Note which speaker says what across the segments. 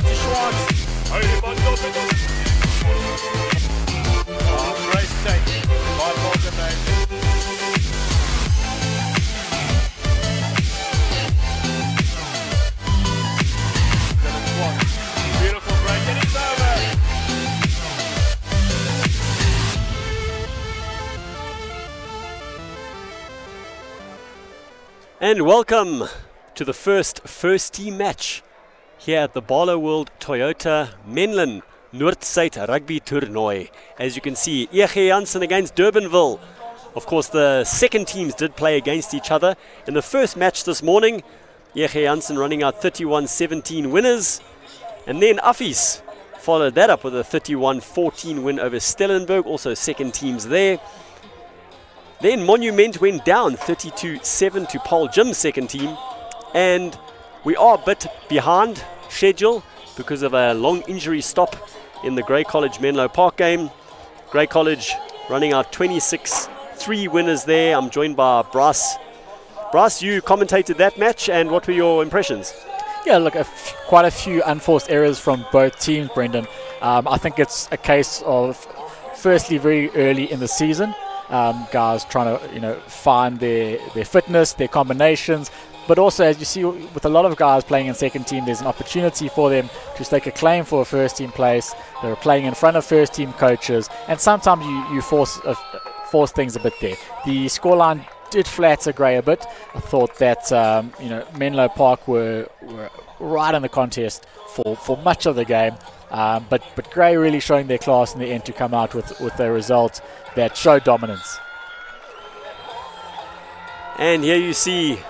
Speaker 1: to Schwartz. Oh, great take by Morgan. Beautiful break, and it's over.
Speaker 2: And welcome to the first team match here at the Barlow World Toyota Menlyn Noord Suid Rugby Toernooi. As you can see, Jansen against Durbanville. Of course, the second teams did play against each other. In the first match this morning, Jansen running out 31-17 winners. And then Affies followed that up with a 31-14 win over Stellenberg, also second teams there. Then Monument went down 32-7 to Paul Jim's second team. And we are a bit behind schedule because of a long injury stop in the Grey College Menlo Park game. Grey College running out 26-3 winners there. I'm joined by Bryce. Bryce, you commentated that match, and what were your impressions?
Speaker 3: Yeah, look, quite a few unforced errors from both teams, Brendan. I think it's a case of, firstly, very early in the season, guys trying to, find their fitness, their combinations. But also, as you see, with a lot of guys playing in second team, there's an opportunity for them to stake a claim for a first team place. They're playing in front of first team coaches, and sometimes you force things a bit there. The scoreline did flatter Grey a bit. I thought that Menlo Park were right in the contest for much of the game, but Grey really showing their class in the end to come out with a result that showed dominance.
Speaker 2: And here you see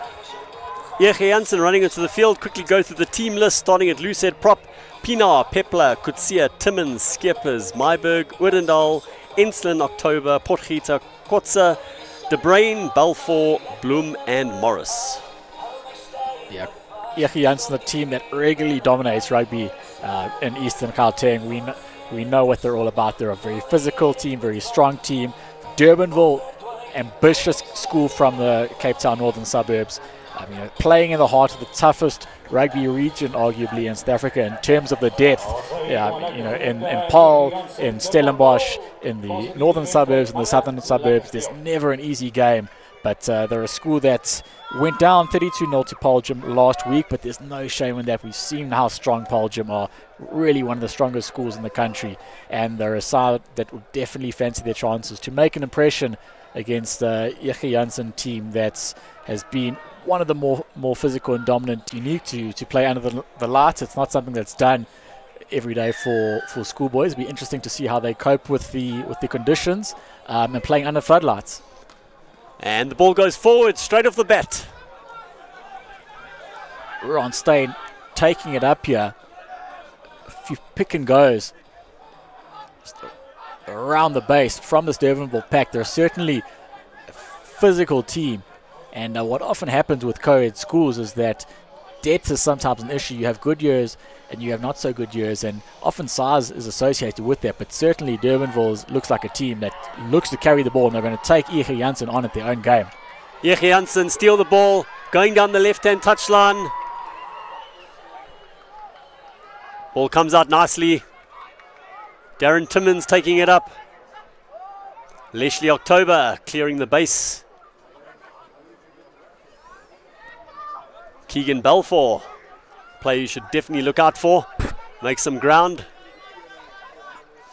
Speaker 2: Jansen running into the field. Quickly go through the team list, starting at loosehead prop: Pienaar, Pepler, Kutsia, Timmins, Skeppers, Myburg, Oudendal, Ensslin, October, Potgieter, Kotze, De Bruin, Balfour, Bloem and Morris.
Speaker 3: Yeah, Jansen, a team that regularly dominates rugby in Eastern Gauteng. We know what they're all about. They're a very physical team, very strong team. Durbanville, ambitious school from the Cape Town northern suburbs. Playing in the heart of the toughest rugby region, arguably, in South Africa in terms of the depth. In Paarl, in Stellenbosch, in the northern suburbs, in the southern suburbs, there's never an easy game. But they're a school that went down 32-0 to Paul Jim last week, but there's no shame in that. We've seen how strong Paul Jim are, really one of the strongest schools in the country. And they're a side that will definitely fancy their chances to make an impression against the Jansen team that has been one of the more physical and dominant, unique to play under the lights. It's not something that's done every day for schoolboys. It'll be interesting to see how they cope with the conditions and playing under floodlights.
Speaker 2: And the ball goes forward straight off the bat.
Speaker 3: Ron Steyn taking it up here. A few pick and goes around the base from this Durbanville pack. They're certainly a physical team. And what often happens with co-ed schools is that depth is sometimes an issue. You have good years and you have not so good years, and often size is associated with that. But certainly Durbanville looks like a team that looks to carry the ball, and they're going to take Jansen on at their own game.
Speaker 2: Jansen steal the ball, going down the left-hand touchline. Ball comes out nicely. Darren Timmins taking it up. Leslie October clearing the base. Keegan Balfour, player you should definitely look out for. Makes some ground.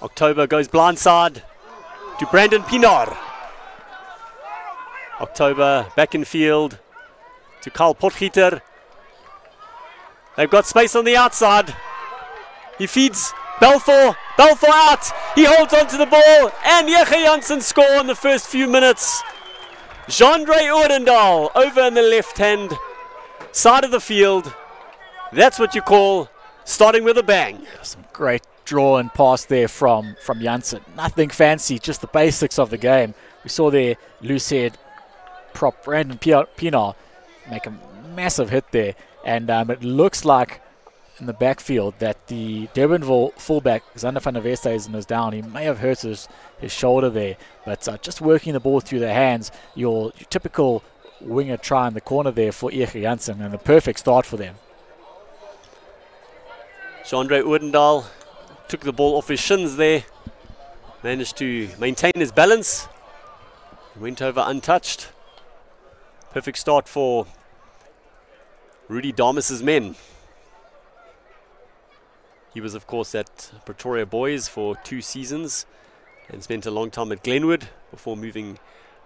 Speaker 2: October goes blindside to Brandon Pienaar. October back in field to Carl Potgieter. They've got space on the outside. He feeds Balfour. Balfour out. He holds on to the ball, and Jansen score in the first few minutes. Jean-Andre Oudendal over in the left-hand side of the field. That's what you call starting with a bang.
Speaker 3: Some great draw and pass there from Jansen. Nothing fancy, just the basics of the game. We saw there loose-head prop Brandon Pienaar make a massive hit there, and it looks like in the backfield that the Durbanville fullback, Xander van der Westhuizen, is down. He may have hurt his shoulder there, but just working the ball through the hands, your typical winger try in the corner there for Jansen, and the perfect start for them.
Speaker 2: Jean-Andre Oudendal took the ball off his shins there. Managed to maintain his balance. Went over untouched. Perfect start for Rudy Damas's men. He was, of course, at Pretoria Boys for 2 seasons and spent a long time at Glenwood before moving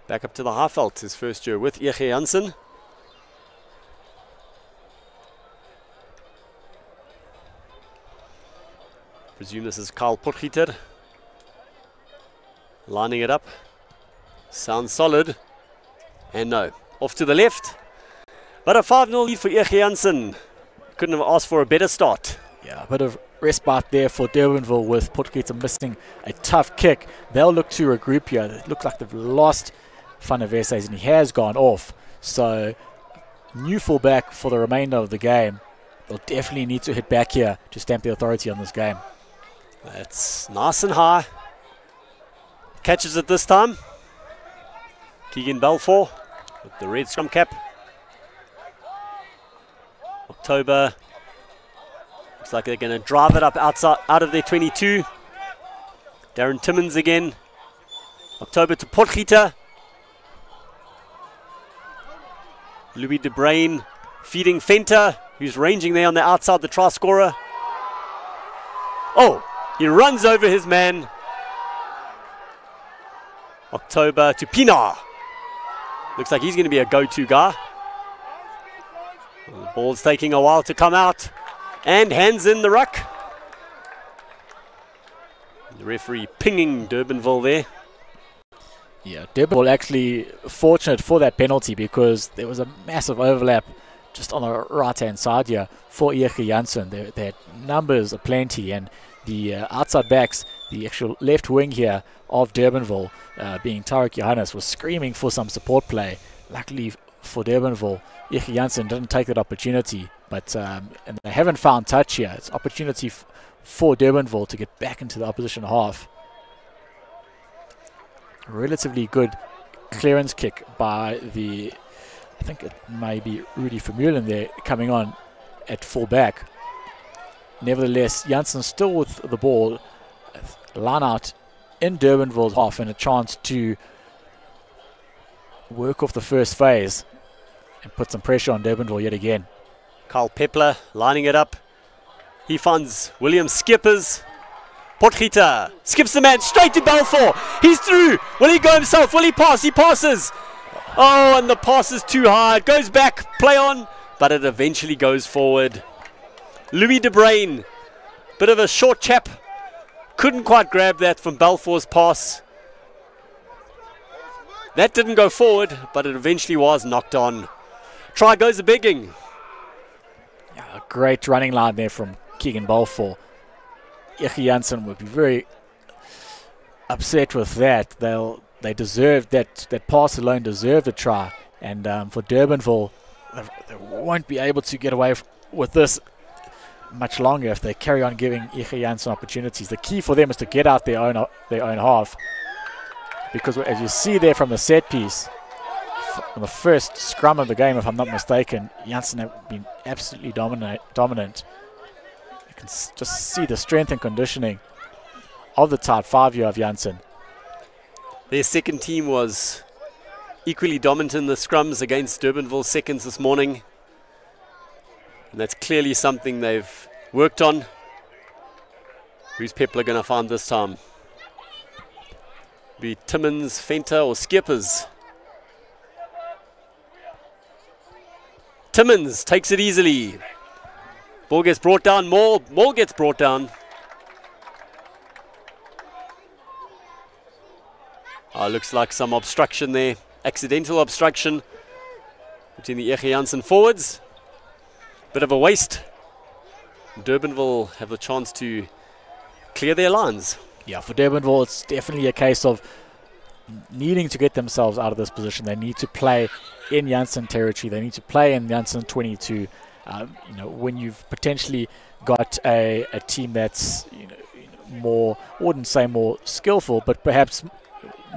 Speaker 2: back up to the Highveld his first year with Ege Jansen. Presume this is Karl Potgieter. Lining it up. Sounds solid. And no. Off to the left. But a 5-0 lead for Ege Jansen. Couldn't have asked for a better start.
Speaker 3: Yeah, a bit of respite there for Durbanville with Potgieter missing a tough kick. They'll look to regroup here. It looks like they've lost Van der Westhuizen, and he has gone off. So, new fullback for the remainder of the game. They'll definitely need to hit back here to stamp the authority on this game.
Speaker 2: That's nice and high. Catches it this time. Keegan Balfour with the red scrum cap. October. Looks like they're going to drive it up outside, out of their 22. Darren Timmins again. October to Potgieter. Louis de Bruin feeding Venter, who's ranging there on the outside, the try scorer. Oh, he runs over his man. October to Pienaar. Looks like he's going to be a go-to guy. The ball's taking a while to come out. And hands in the ruck. The referee pinging Durbanville there.
Speaker 3: Yeah, Durbanville actually fortunate for that penalty because there was a massive overlap just on the right-hand side here for Ege Jansen. Their numbers are plenty, and the outside backs, the actual left wing here of Durbanville, being Tarek Johannes, was screaming for some support play. Luckily for Durbanville, Ege Jansen didn't take that opportunity, but and they haven't found touch here. It's opportunity for Durbanville to get back into the opposition half. A relatively good clearance kick by the, I think it may be Rudy Vermeulen there coming on at full back. Nevertheless, Jansen still with the ball, line out in Durbanville's half and a chance to work off the first phase and put some pressure on Durbanville yet again.
Speaker 2: Carl Pepler lining it up. He finds William Skippers. Potgieter skips the man straight to Balfour. He's through. Will he go himself? Will he pass? He passes. Oh, and the pass is too high. It goes back, play on, but it eventually goes forward. Louis de Bruin, bit of a short chap. Couldn't quite grab that from Balfour's pass. That didn't go forward, but it eventually was knocked on. Try goes a begging.
Speaker 3: Yeah, a great running line there from Keegan Balfour. Ege Jansen would be very upset with that. They deserved that pass alone deserved a try, and for Durbanville, they won't be able to get away with this much longer if they carry on giving Ege Jansen opportunities. The key for them is to get out their own half, because as you see there from the set piece, from the first scrum of the game, if I'm not mistaken, Jansen have been absolutely dominant. You can just see the strength and conditioning of the type 5-year of Jansen.
Speaker 2: Their second team was equally dominant in the scrums against Durbanville's seconds this morning. And that's clearly something they've worked on. Who's Pepler going to find this time? Be Timmins, Venter or Skippers? Timmins takes it easily. Ball gets brought down. More gets brought down. Looks like some obstruction there. Accidental obstruction between the Ege Jansen forwards. Bit of a waste. Durbanville have the chance to clear their lines.
Speaker 3: Yeah, for Durbanville, it's definitely a case of needing to get themselves out of this position. They need to play in Jansen territory. They need to play in Jansen 22. When you've potentially got a team that's more, I wouldn't say more skillful, but perhaps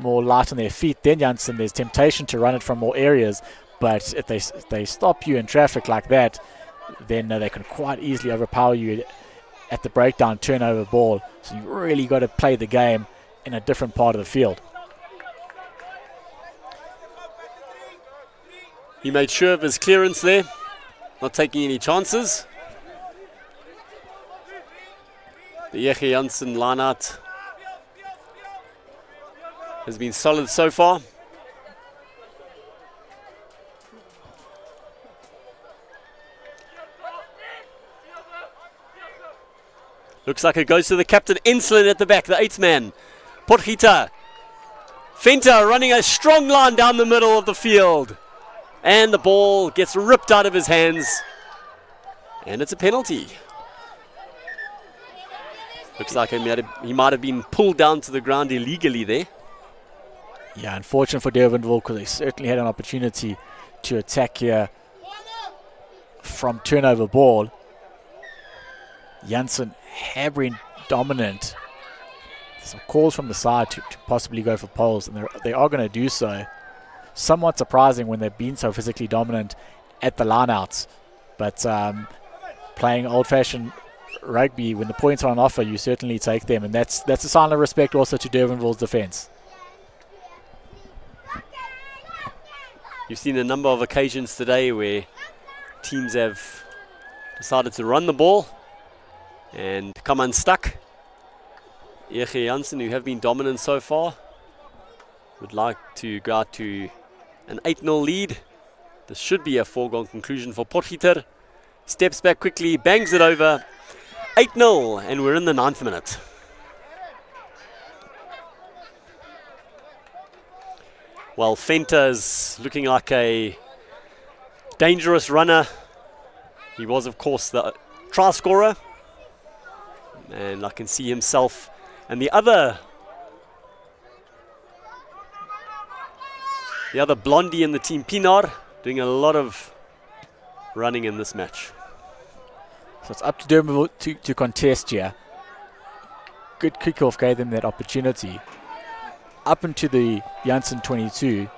Speaker 3: more light on their feet than Jansen, there's temptation to run it from more areas. But if they stop you in traffic like that, then they can quite easily overpower you at the breakdown turnover ball. So you really got to play the game in a different part of the field.
Speaker 2: He made sure of his clearance there, not taking any chances. The Jansen line-out has been solid so far. Looks like it goes to the captain, Insulin at the back, the 8th man. Potgieter. Venter running a strong line down the middle of the field. And the ball gets ripped out of his hands. And it's a penalty. Looks like he might have been pulled down to the ground illegally there.
Speaker 3: Yeah, unfortunate for Durbanville because they certainly had an opportunity to attack here from turnover ball. Jansen have been dominant. Some calls from the side to possibly go for poles, and they are going to do so. Somewhat surprising when they've been so physically dominant at the lineouts, but playing old-fashioned rugby, when the points are on offer, you certainly take them, and that's a sign of respect also to Durbanville's defence.
Speaker 2: You've seen a number of occasions today where teams have decided to run the ball and come unstuck. Jansen, who have been dominant so far, would like to go out to an 8-0 lead. This should be a foregone conclusion for Potgieter. Steps back quickly, bangs it over. 8-0, and we're in the 9th minute. Well, Venter's looking like a dangerous runner. He was, of course, the try scorer. And I can see himself and the other blondie in the team, Pinar, doing a lot of running in this match.
Speaker 3: So it's up to Durbanville to contest here. Good kickoff gave them that opportunity. Up into the Jansen 22.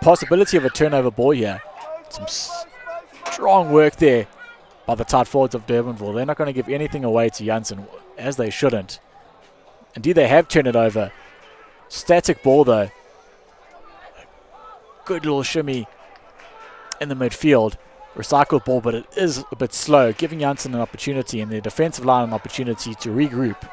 Speaker 3: Possibility of a turnover ball here. Some strong work there by the tight forwards of Durbanville. They're not going to give anything away to Jansen, as they shouldn't. Indeed, they have turned it over. Static ball, though. Good little shimmy in the midfield. Recycled ball, but it is a bit slow, giving Jansen an opportunity and their defensive line an opportunity to regroup.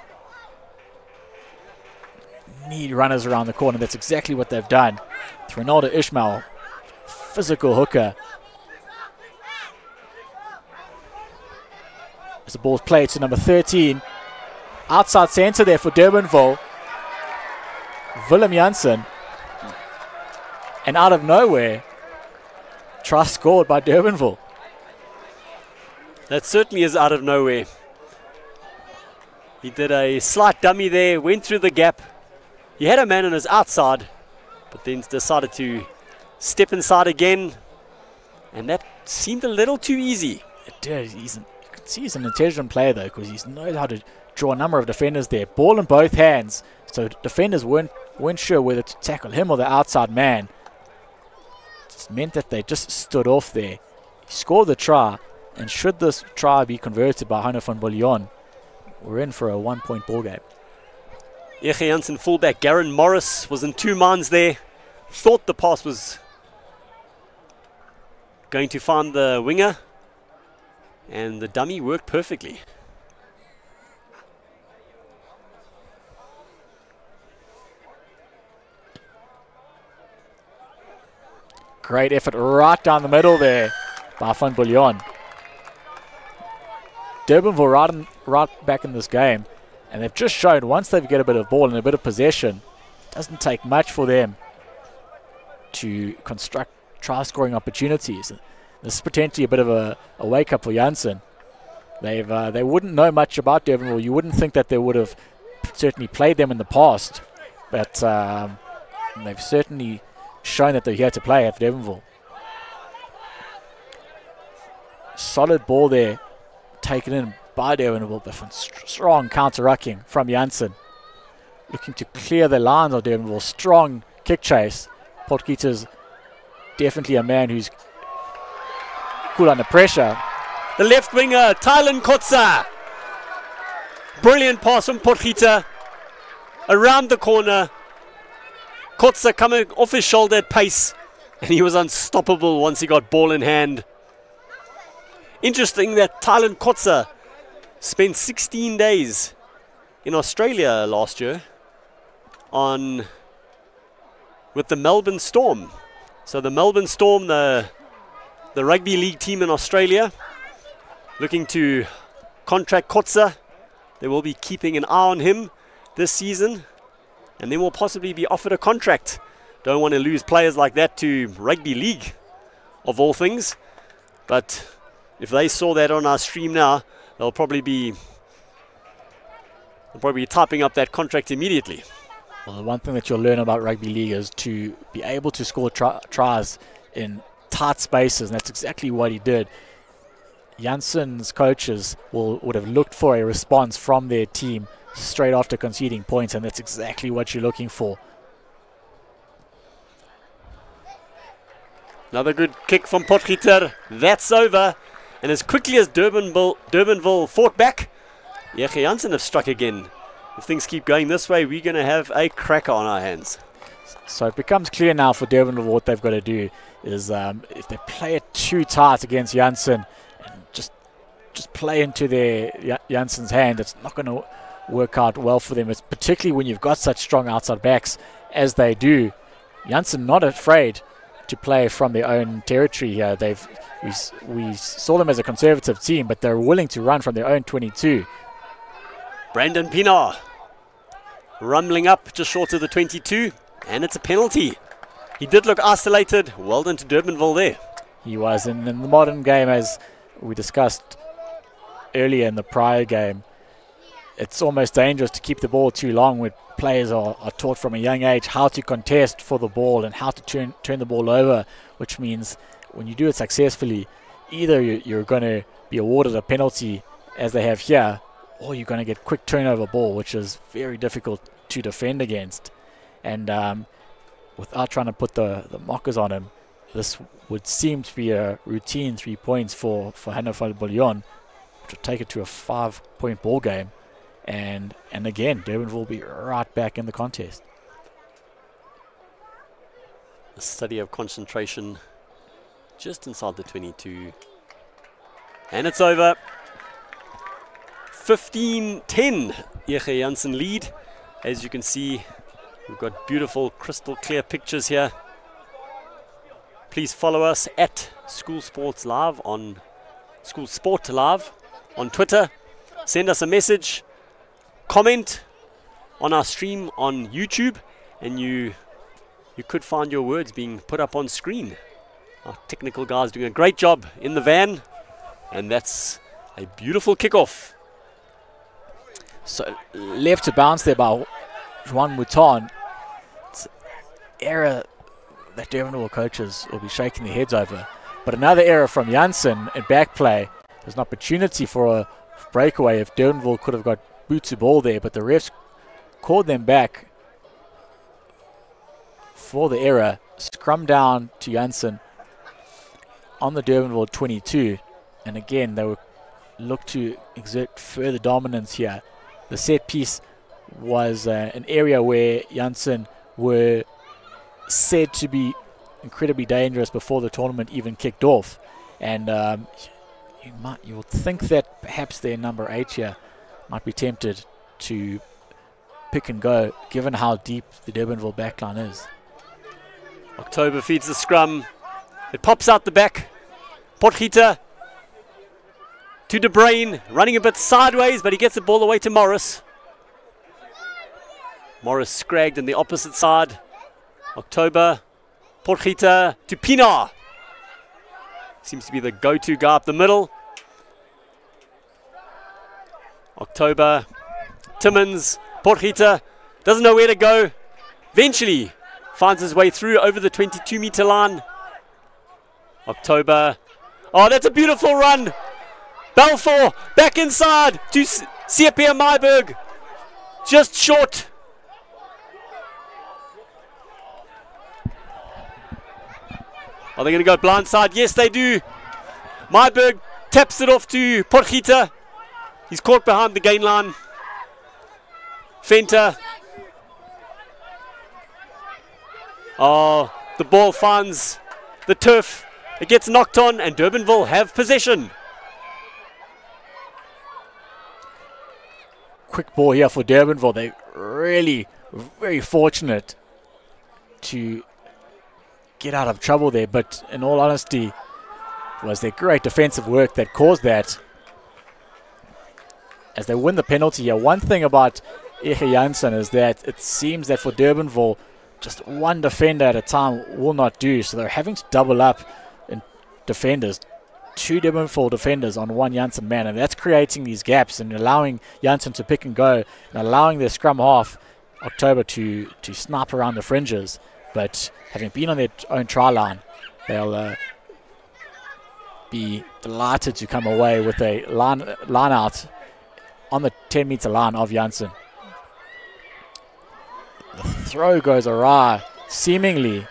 Speaker 3: Need runners around the corner. That's exactly what they've done. It's Ronaldo Ishmael, physical hooker. As the ball's played to number 13. Outside centre there for Durbanville. Willem Jansen. And out of nowhere, try scored by Durbanville.
Speaker 2: That certainly is out of nowhere. He did a slight dummy there, went through the gap. He had a man on his outside, but then decided to step inside again. And that seemed a little too easy.
Speaker 3: It did. You can see he's an intelligent player, though, because he knows how to draw a number of defenders there. Ball in both hands. So defenders weren't sure whether to tackle him or the outside man. It meant that they just stood off there. He scored the try, and should this try be converted by Hanno van Bullion, we're in for a 1-point ball game.
Speaker 2: Jansen fullback Garen Morris was in two minds there. Thought the pass was going to find the winger, and the dummy worked perfectly.
Speaker 3: Great effort right down the middle there by Van Bullion. Durbanville right back in this game, and they've just shown once they get a bit of ball and a bit of possession, it doesn't take much for them to construct try-scoring opportunities. This is potentially a bit of a wake-up for Jansen. They wouldn't know much about Durbanville. You wouldn't think that they would have certainly played them in the past, but they've certainly shown that they're here to play at Durbanville. Solid ball there, taken in by Durbanville, but strong counter-rucking from Jansen. Looking to clear the lines of Durbanville. Strong kick chase. Potgieter's definitely a man who's cool under pressure.
Speaker 2: The left winger, Tylen Kotza. Brilliant pass from Potgieter. Around the corner. Kotze coming off his shoulder at pace. And he was unstoppable once he got ball in hand. Interesting that Thailand Kotze spent 16 days in Australia last year with the Melbourne Storm. So the Melbourne Storm, the rugby league team in Australia, looking to contract Kotze. They will be keeping an eye on him this season, and then will possibly be offered a contract. Don't want to lose players like that to rugby league, of all things. But if they saw that on our stream now, they'll probably be typing up that contract immediately.
Speaker 3: Well, the one thing that you'll learn about rugby league is to be able to score tries in tight spaces, and that's exactly what he did. Jansen's coaches would have looked for a response from their team straight after conceding points, and that's exactly what you're looking for.
Speaker 2: Another good kick from Potgieter. That's over. And as quickly as Durbanville fought back, Jansen have struck again. If things keep going this way, we're going to have a cracker on our hands.
Speaker 3: So it becomes clear now for Durbanville what they've got to do is if they play it too tight against Jansen and just play into their Jansen's hand, it's not going to work out well for them. It's particularly when you've got such strong outside backs as they do. Jansen not afraid to play from their own territory here. We saw them as a conservative team, but they're willing to run from their own 22.
Speaker 2: Brandon Pienaar rumbling up just short of the 22, and it's a penalty. He did look isolated. Well done to Durbanville there.
Speaker 3: He was. In the modern game, as we discussed earlier in the prior game, it's almost dangerous to keep the ball too long when players are taught from a young age how to contest for the ball and how to turn the ball over, which means when you do it successfully, either you're going to be awarded a penalty as they have here, or you're going to get quick turnover ball, which is very difficult to defend against. And without trying to put the mockers on him, this would seem to be a routine 3 points for Hannover Bullion, which would take it to a 5-point ball game. And again, Durbanville will be right back in the contest.
Speaker 2: A study of concentration just inside the 22. And it's over. 15-10, Jansen lead. As you can see, we've got beautiful crystal clear pictures here. Please follow us at School Sport Live on Twitter. Send us a message, comment on our stream on YouTube, and you could find your words being put up on screen. Our technical guys doing a great job in the van, and that's a beautiful kickoff.
Speaker 3: So left to bounce there by Juan Mouton. It's an error that Durbanville coaches will be shaking their heads over. But another error from Jansen in back play. There's an opportunity for a breakaway if Durbanville could have got boot to ball there, but the refs called them back for the error. Scrum down to Jansen on the Durbanville 22. And again, they would look to exert further dominance here. The set piece was an area where Jansen were said to be incredibly dangerous before the tournament even kicked off. And you would think that perhaps their number 8 here might be tempted to pick and go, given how deep the Durbanville backline is.
Speaker 2: October feeds the scrum. It pops out the back. Potgieter to De Bruyn, running a bit sideways, but he gets the ball away to Morris. Morris scragged on the opposite side. October, Potgieter to Pienaar. Seems to be the go-to guy up the middle. October, Timmins, Potgieter, doesn't know where to go. Eventually finds his way through over the 22-meter line. October, oh, that's a beautiful run. Balfour back inside to Siepia Myburg, just short. Are they going to go blindside? Yes, they do. Myburg taps it off to Potgieter. He's caught behind the gain line. Venter. Oh, the ball finds the turf. It gets knocked on and Durbanville have possession.
Speaker 3: Quick ball here for Durbanville. They really very fortunate to get out of trouble there, but in all honesty, it was their great defensive work that caused that. As they win the penalty here, one thing about Jansen is that it seems that for Durbanville, just one defender at a time will not do, so they're having to double up in defenders. 2 Durbanville defenders on 1 Jansen man, and that's creating these gaps and allowing Jansen to pick and go and allowing their scrum half October to snipe around the fringes. But having been on their own try line, they'll be delighted to come away with a line out on the 10-meter line of Jansen. The throw goes awry, seemingly.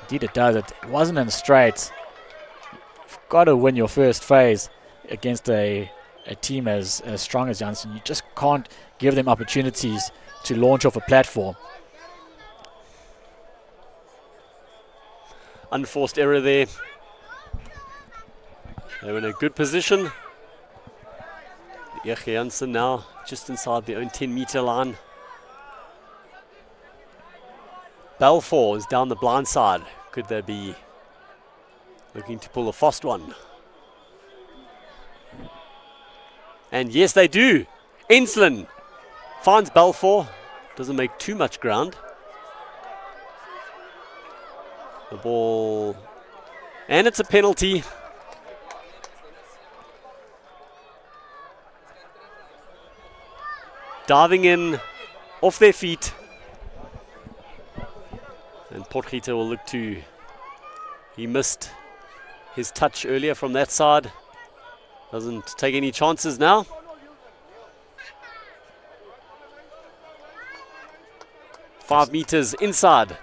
Speaker 3: Indeed it does. It wasn't in straight. You've got to win your first phase against a team as strong as Jansen. You just can't give them opportunities to launch off a platform.
Speaker 2: Unforced error there. They're in a good position. Jansen now just inside their own 10-meter line. Balfour is down the blind side. Could they be looking to pull a fast one? And yes, they do. Ensslin finds Balfour. Doesn't make too much ground. The ball. And it's a penalty. Diving in off their feet. And Potgieter will look to, he missed his touch earlier from that side. Doesn't take any chances now. Five meters inside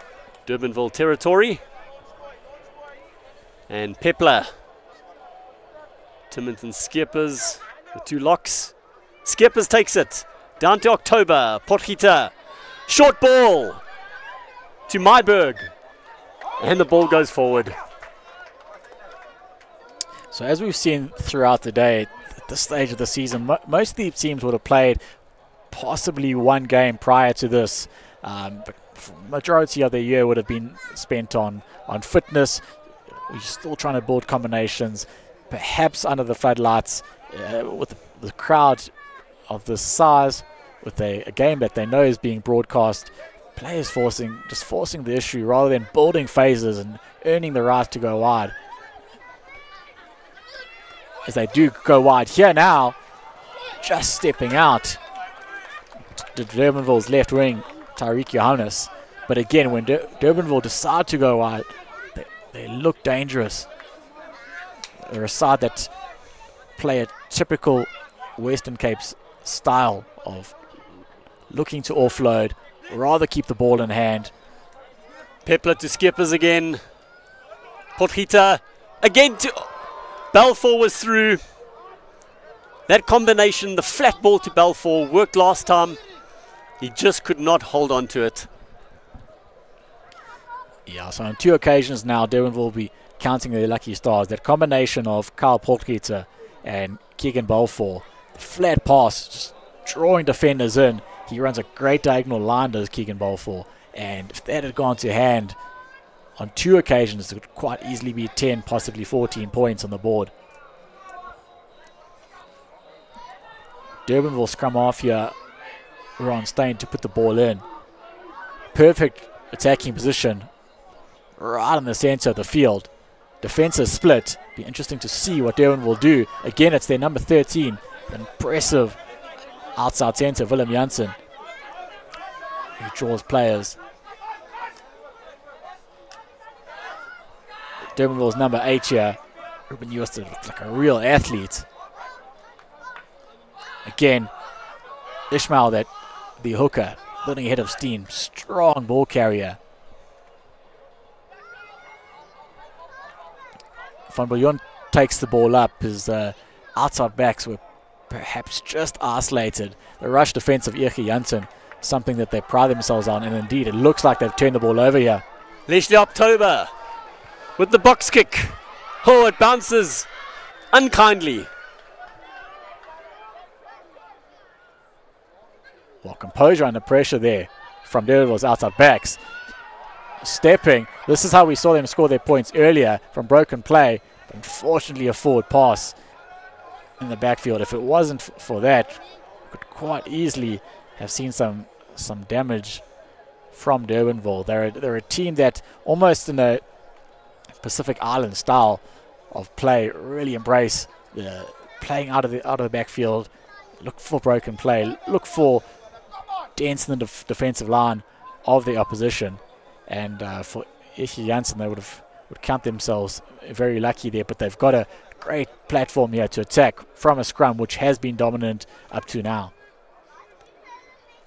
Speaker 2: Durbanville territory. And Pepler. Timmins and Skeppers, the 2 locks. Skeppers takes it. Down to October. Potgieter. Short ball to Myberg. And the ball goes forward.
Speaker 3: So as we've seen throughout the day, at this stage of the season, most of these teams would have played possibly 1 game prior to this. But the majority of the year would have been spent on fitness. We're still trying to build combinations, perhaps under the floodlights, with the crowd of this size, with a game that they know is being broadcast. Players forcing the issue rather than building phases and earning the right to go wide. As they do go wide here now, just stepping out to Durbanville's left wing, Tyreek Johannes. But again, when Durbanville decide to go wide, they look dangerous. They're a side that play a typical Western Cape's style of looking to offload, rather keep the ball in hand.
Speaker 2: Pepler to Skeppers again. Potgieter again to Balfour was through. That combination, the flat ball to Balfour, worked last time. He just could not hold on to it.
Speaker 3: Yeah, so on 2 occasions now, Durbanville will be counting their lucky stars. That combination of Kyle Potgieter and Keegan Balfour, the flat pass, just drawing defenders in. He runs a great diagonal line, does Keegan Balfour. And if that had gone to hand on 2 occasions, it would quite easily be 10, possibly 14 points on the board. Durbanville scrum off here. Ron Stein to put the ball in. Perfect attacking position right in the center of the field. Defensive split. Be interesting to see what Durbanville will do. Again, it's their number 13. Impressive outside center, Willem Jansen, who draws players. Durbanville's number 8 here, Ruben Joosten, looks like a real athlete. Again, Ishmael, that the hooker, building ahead of steam, strong ball carrier. Van Bouillon takes the ball up. His outside backs were perhaps just isolated. The rush defense of Jansen something that they pride themselves on, and indeed it looks like they've turned the ball over here.
Speaker 2: Leslie October with the box kick. Oh, it bounces unkindly.
Speaker 3: Well, composure under pressure there from Durbanville's outside backs. Stepping. This is how we saw them score their points earlier, from broken play. Unfortunately, a forward pass in the backfield. If it wasn't for that, we could quite easily have seen some damage from Durbanville. They're a team that almost in a Pacific Island style of play really embrace the playing out of the backfield. Look for broken play. Look for dents in the defensive line of the opposition. And for Jansen, they would count themselves very lucky there, but they've got a great platform here to attack from a scrum which has been dominant up to now.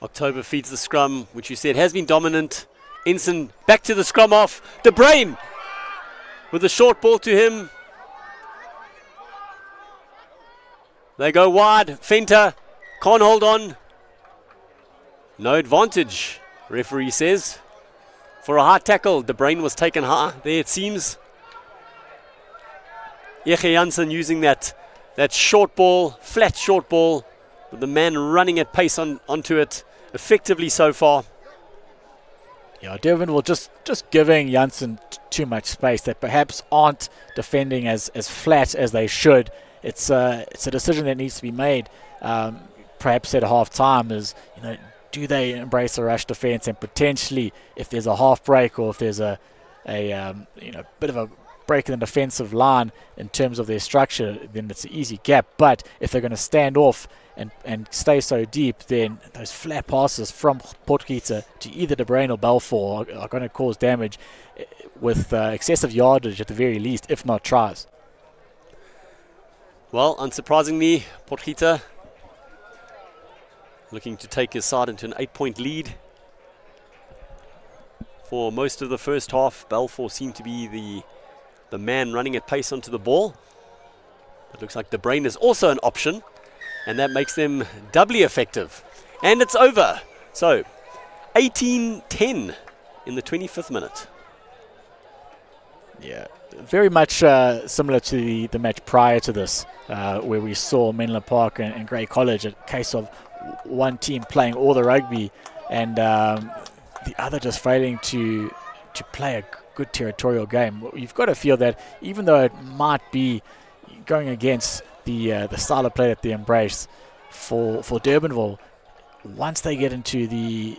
Speaker 2: October feeds the scrum, which you said has been dominant. Ensign back to the scrum off. De Bruin with a short ball to him. They go wide. Fenter can't hold on. No advantage, referee says. For a high tackle, De Bruin was taken high there, it seems. Jansen using that short ball, flat short ball, with the man running at pace onto it effectively so far.
Speaker 3: Yeah, Durbanville just giving Jansen too much space. They perhaps aren't defending as flat as they should. It's a decision that needs to be made. Perhaps at half time is, do they embrace a rush defense, and potentially if there's a half break or if there's a bit of a break in the defensive line in terms of their structure, then it's an easy gap. But if they're going to stand off and stay so deep, then those flat passes from Potgieter to either De Bruin or Balfour are going to cause damage with excessive yardage at the very least, if not tries.
Speaker 2: Well, unsurprisingly, Potgieter looking to take his side into an 8-point lead. For most of the first half, Balfour seemed to be the man running at pace onto the ball. It looks like De Bruin is also an option, and that makes them doubly effective. And it's over. So, 18-10 in the 25th minute.
Speaker 3: Yeah, very much similar to the match prior to this, where we saw Menlo Park and Grey College, a case of one team playing all the rugby and the other just failing to play a good territorial game. You've got to feel that even though it might be going against the style of play that they embrace for Durbanville, once they get into the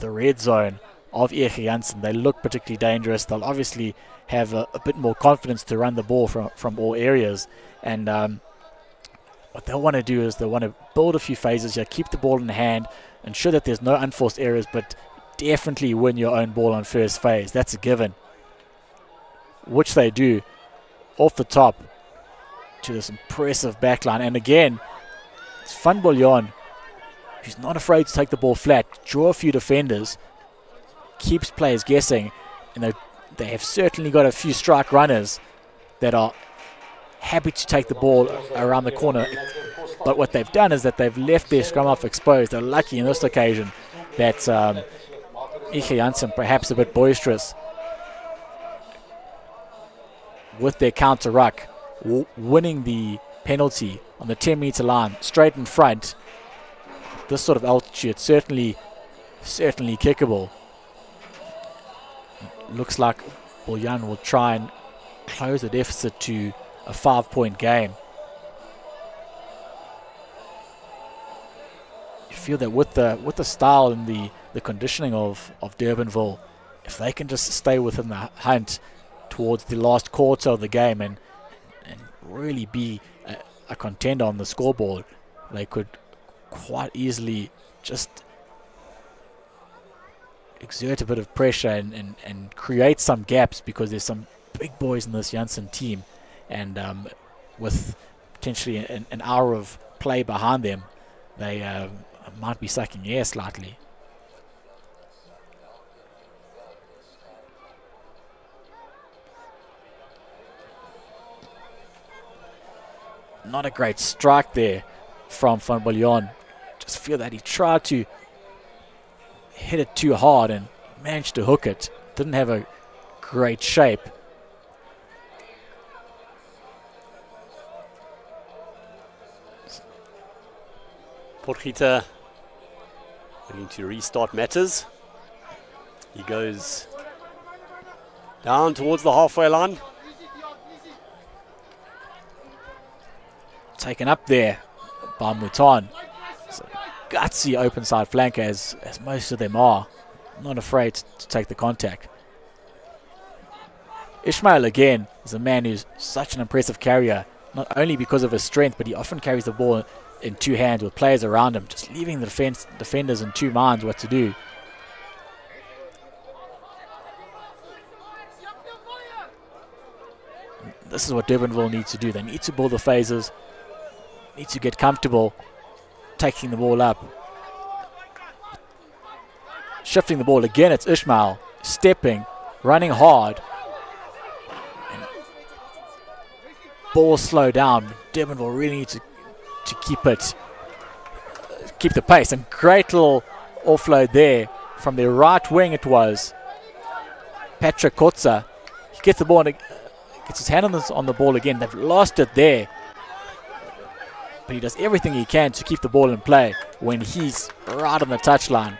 Speaker 3: red zone of Jansen, they look particularly dangerous. They'll obviously have a bit more confidence to run the ball from all areas, and what they'll want to do is they'll want to build a few phases here, keep the ball in hand, ensure that there's no unforced errors, but definitely win your own ball on first phase. That's a given, which they do off the top to this impressive backline. And again, it's Van Bouillon, who's not afraid to take the ball flat, draw a few defenders, keeps players guessing, and they have certainly got a few strike runners that are happy to take the ball around the corner. But what they've done is that they've left their scrum half exposed. They're lucky in this occasion that Jansen, perhaps a bit boisterous with their counter ruck, winning the penalty on the 10-meter line straight in front. This sort of altitude, certainly kickable. Looks like Bouillon will try and close the deficit to a 5-point game. You feel that with the style and the conditioning of Durbanville, if they can just stay within the hunt towards the last quarter of the game and really be a contender on the scoreboard, they could quite easily just exert a bit of pressure and create some gaps, because there's some big boys in this Jansen team, and with potentially an hour of play behind them, they might be sucking air slightly. Not a great strike there from Van Bouillon. Just feel that he tried to hit it too hard and managed to hook it. Didn't have a great shape.
Speaker 2: Potgieter looking to restart matters. He goes down towards the halfway line.
Speaker 3: Taken up there by Mutan. So gutsy open side flanker as most of them are. Not afraid to take the contact. Ishmael again is a man who's such an impressive carrier, not only because of his strength, but he often carries the ball in two hands with players around him, just leaving the defenders in two minds what to do. This is what Durbanville needs to do. They need to build the phases, need to get comfortable taking the ball up. Shifting the ball again, it's Ishmael stepping, running hard. And ball slow down. Durbanville really needs to keep the pace. And great little offload there from their right wing. It was Patrick Kotza. He gets the ball and gets his hand on the ball again. They've lost it there, but he does everything he can to keep the ball in play when he's right on the touchline.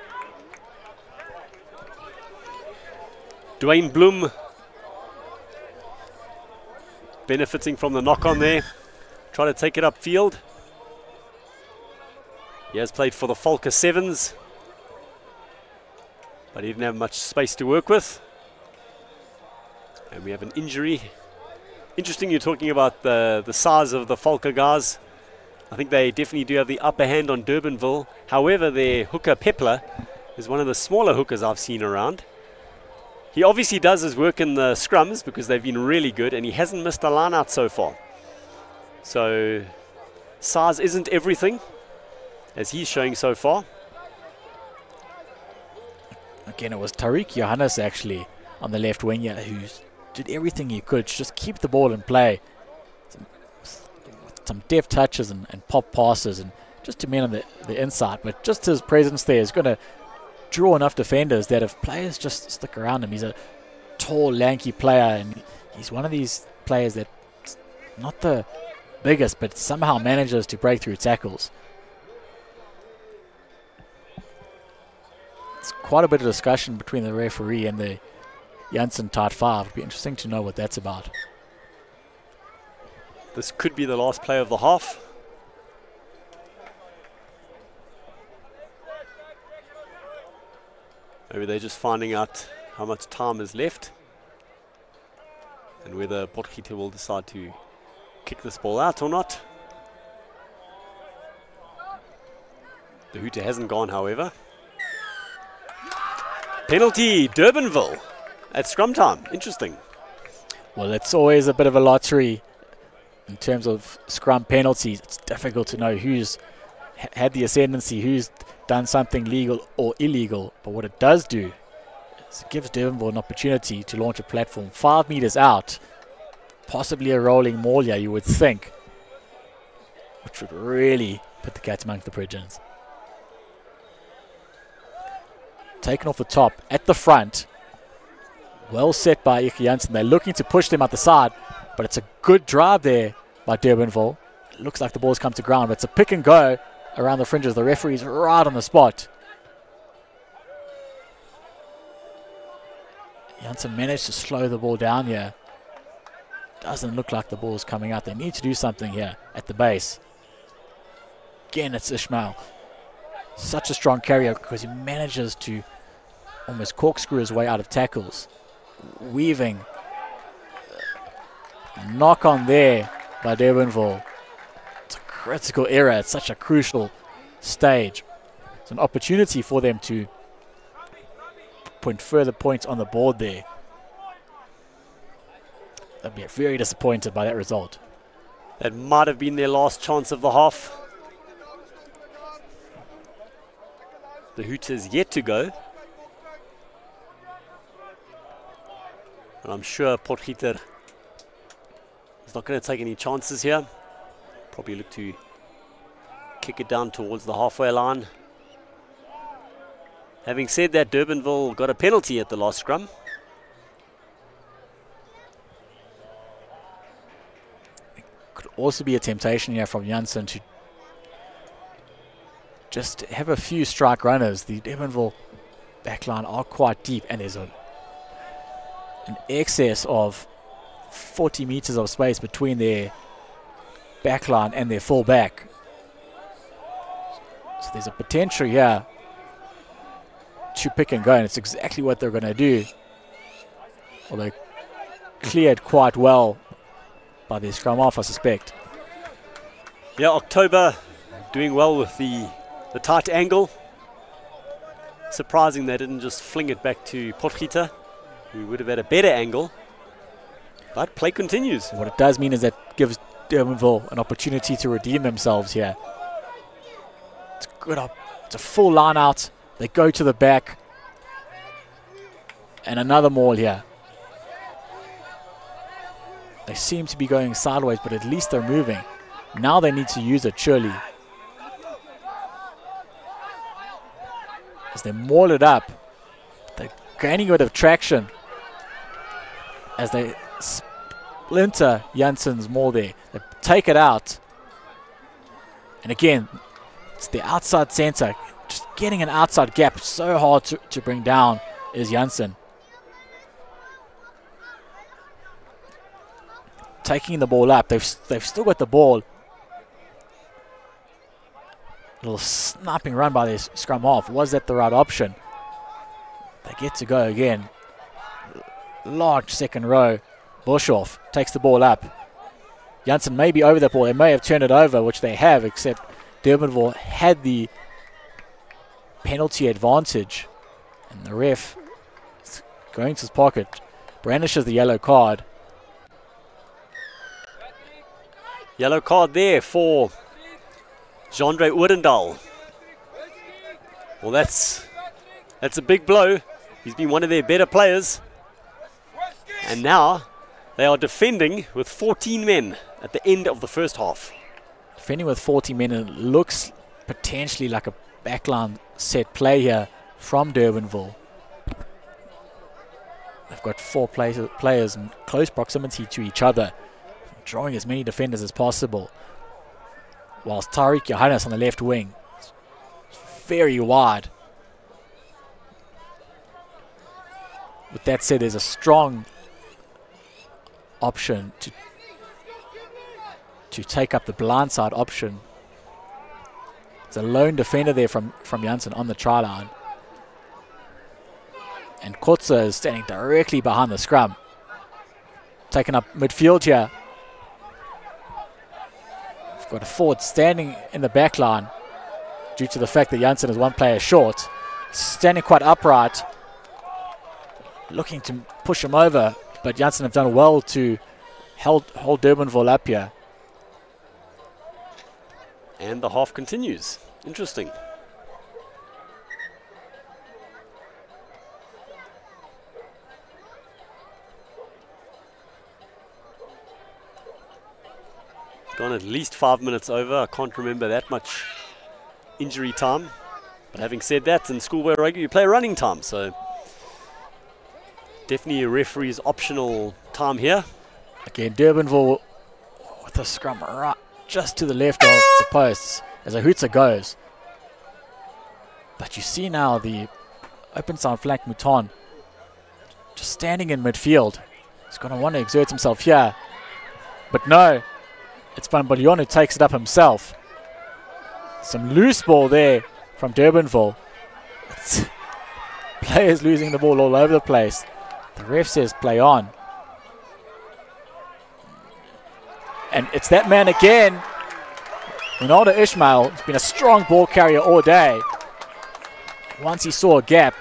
Speaker 2: Dwayne Bloom benefiting from the knock on there, trying to take it upfield. He has played for the Falker Sevens, but he didn't have much space to work with. And we have an injury. Interesting you're talking about the size of the Falker guys. I think they definitely do have the upper hand on Durbanville. However, their hooker Pepler is one of the smaller hookers I've seen around. He obviously does his work in the scrums because they've been really good, and he hasn't missed a line out so far. So size isn't everything, as he's showing so far.
Speaker 3: Again, it was Tariq Johannes actually on the left wing here who did everything he could to just keep the ball in play. Some deft touches and pop passes and just to men on the inside, but just his presence there is going to draw enough defenders that if players just stick around him, he's a tall, lanky player, and he's one of these players that's not the biggest, but somehow manages to break through tackles. It's quite a bit of discussion between the referee and the Jansen Tide 5. It'll be interesting to know what that's about.
Speaker 2: This could be the last play of the half. Maybe they're just finding out how much time is left and whether Potgieter will decide to kick this ball out or not. The hooter hasn't gone, however. Penalty, Durbanville at scrum time. Interesting.
Speaker 3: Well, it's always a bit of a lottery in terms of scrum penalties. It's difficult to know who's had the ascendancy, who's done something legal or illegal. But what it does do is it gives Durbanville an opportunity to launch a platform 5 meters out, possibly a rolling maul here, you would think, which would really put the cats amongst the pigeons. Taken off the top at the front. Well set by Jansen. They're looking to push them out the side, but it's a good drive there by Durbanville. It looks like the ball's come to ground, but it's a pick and go around the fringes. The referee's right on the spot. Jansen managed to slow the ball down here. Doesn't look like the ball's coming out. They need to do something here at the base. Again, it's Ishmael. Such a strong carrier because he manages to almost corkscrew his way out of tackles. Weaving. Knock on there by Durbanville. It's a critical error at such a crucial stage. It's an opportunity for them to put further points on the board there. They'll be very disappointed by that result.
Speaker 2: That might have been their last chance of the half. The Hooters yet to go. And I'm sure Potgieter is not going to take any chances here. Probably look to kick it down towards the halfway line. Having said that, Durbanville got a penalty at the last scrum.
Speaker 3: Could also be a temptation here from Jansen to just have a few strike runners. The Durbanville backline are quite deep, and there's an excess of 40 meters of space between their backline and their full back. So there's a potential here to pick and go, and it's exactly what they're going to do. Although cleared quite well by their scrum off, I suspect.
Speaker 2: Yeah, October doing well with the tight angle. Surprising they didn't just fling it back to Potgieter, who would have had a better angle. But play continues.
Speaker 3: What it does mean is that gives Durbanville an opportunity to redeem themselves here. It's good. It's a full line out. They go to the back. And another maul here. They seem to be going sideways, but at least they're moving. Now they need to use it, surely. As they maul it up, they're gaining a bit of traction as they splinter Jansen's maul there. They take it out. And again, it's the outside center. Just getting an outside gap so hard to bring down is Jansen. Taking the ball up. They've still got the ball. Little sniping run by their scrum half. Was that the right option? They get to go again. Large second row. Bushhoff takes the ball up. Jansen may be over that ball. They may have turned it over, which they have, except Durbanville had the penalty advantage. And the ref is going to his pocket. Brandishes the yellow card.
Speaker 2: Yellow card there for Jandre Oudendal. Well, that's a big blow. He's been one of their better players. And now they are defending with 14 men at the end of the first half.
Speaker 3: Defending with 40 men, and it looks potentially like a backline set play here from Durbanville. They've got four players in close proximity to each other, drawing as many defenders as possible. Whilst Tariq Johannes on the left wing, very wide. With that said, there's a strong option to take up the blindside option. There's a lone defender there from Jansen on the try line. And Kotze is standing directly behind the scrum. Taking up midfield here. We've got a forward standing in the back line due to the fact that Jansen is one player short. Standing quite upright. Looking to push him over, but Jansen have done well to hold Durbanville up here.
Speaker 2: And the half continues. Interesting. Gone at least 5 minutes over. I can't remember that much injury time. But having said that, in schoolboy rugby you play running time, so definitely a referee's optional time here.
Speaker 3: Again, Durbanville with the scrum right just to the left of the posts as a Hutsa goes. But you see now the open side flank Mouton just standing in midfield. He's going to want to exert himself here. But no, it's Van Bouillon who takes it up himself. Some loose ball there from Durbanville. Players losing the ball all over the place. The ref says play on. And it's that man again. Ronaldo Ishmael has been a strong ball carrier all day. Once he saw a gap,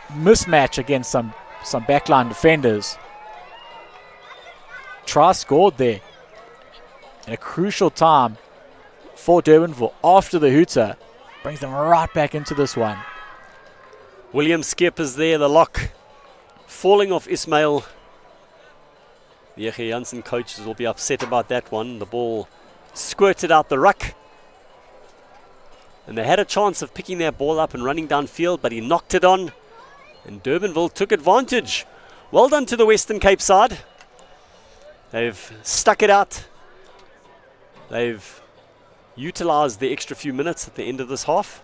Speaker 3: mismatch against some backline defenders. Try scored there. At a crucial time for Durbanville after the hooter. Brings them right back into this one.
Speaker 2: William Skip is there, the lock. Falling off Ismail. The Ege Jansen coaches will be upset about that one. The ball squirted out the ruck. And they had a chance of picking their ball up and running downfield, but he knocked it on. And Durbanville took advantage. Well done to the Western Cape side. They've stuck it out. They've utilized the extra few minutes at the end of this half.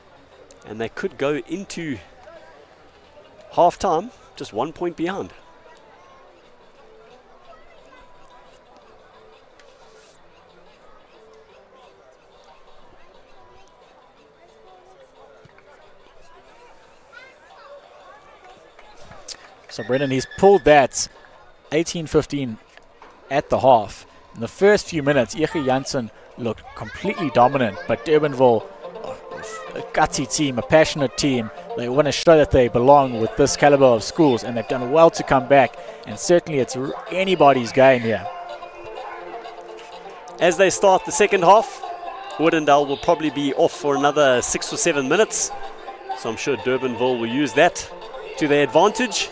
Speaker 2: And they could go into half-time just 1 point behind.
Speaker 3: So Brendan, he's pulled that 18-15 at the half. In the first few minutes, Jansen looked completely dominant, but Durbanville, a gutsy team, a passionate team, they want to show that they belong with this caliber of schools, and they've done well to come back, and certainly it's anybody's game here.
Speaker 2: As they start the second half, Woodendale will probably be off for another 6 or 7 minutes, so I'm sure Durbanville will use that to their advantage.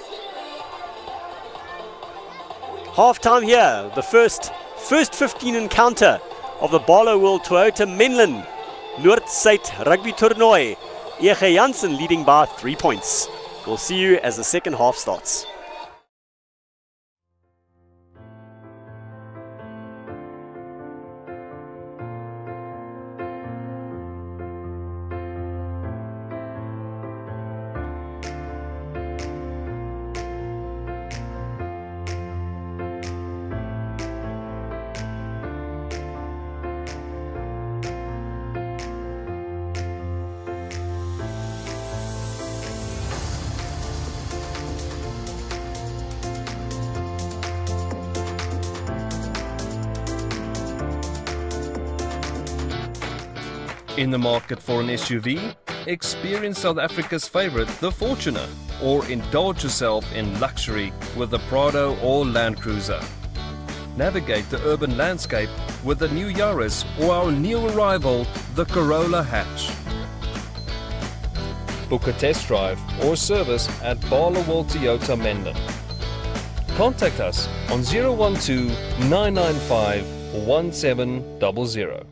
Speaker 2: Half-time here, the first 15 encounter of the Barlow World Toyota Menlyn Noord Suid Rugby Toernooi. Jansen leading by 3 points. We'll see you as the second half starts.
Speaker 4: In the market for an SUV? Experience South Africa's favorite, the Fortuner, or indulge yourself in luxury with the Prado or Land Cruiser. Navigate the urban landscape with the new Yaris or our new arrival, the Corolla Hatch. Book a test drive or service at Barlow World Toyota Menlyn. Contact us on 012 995 1700.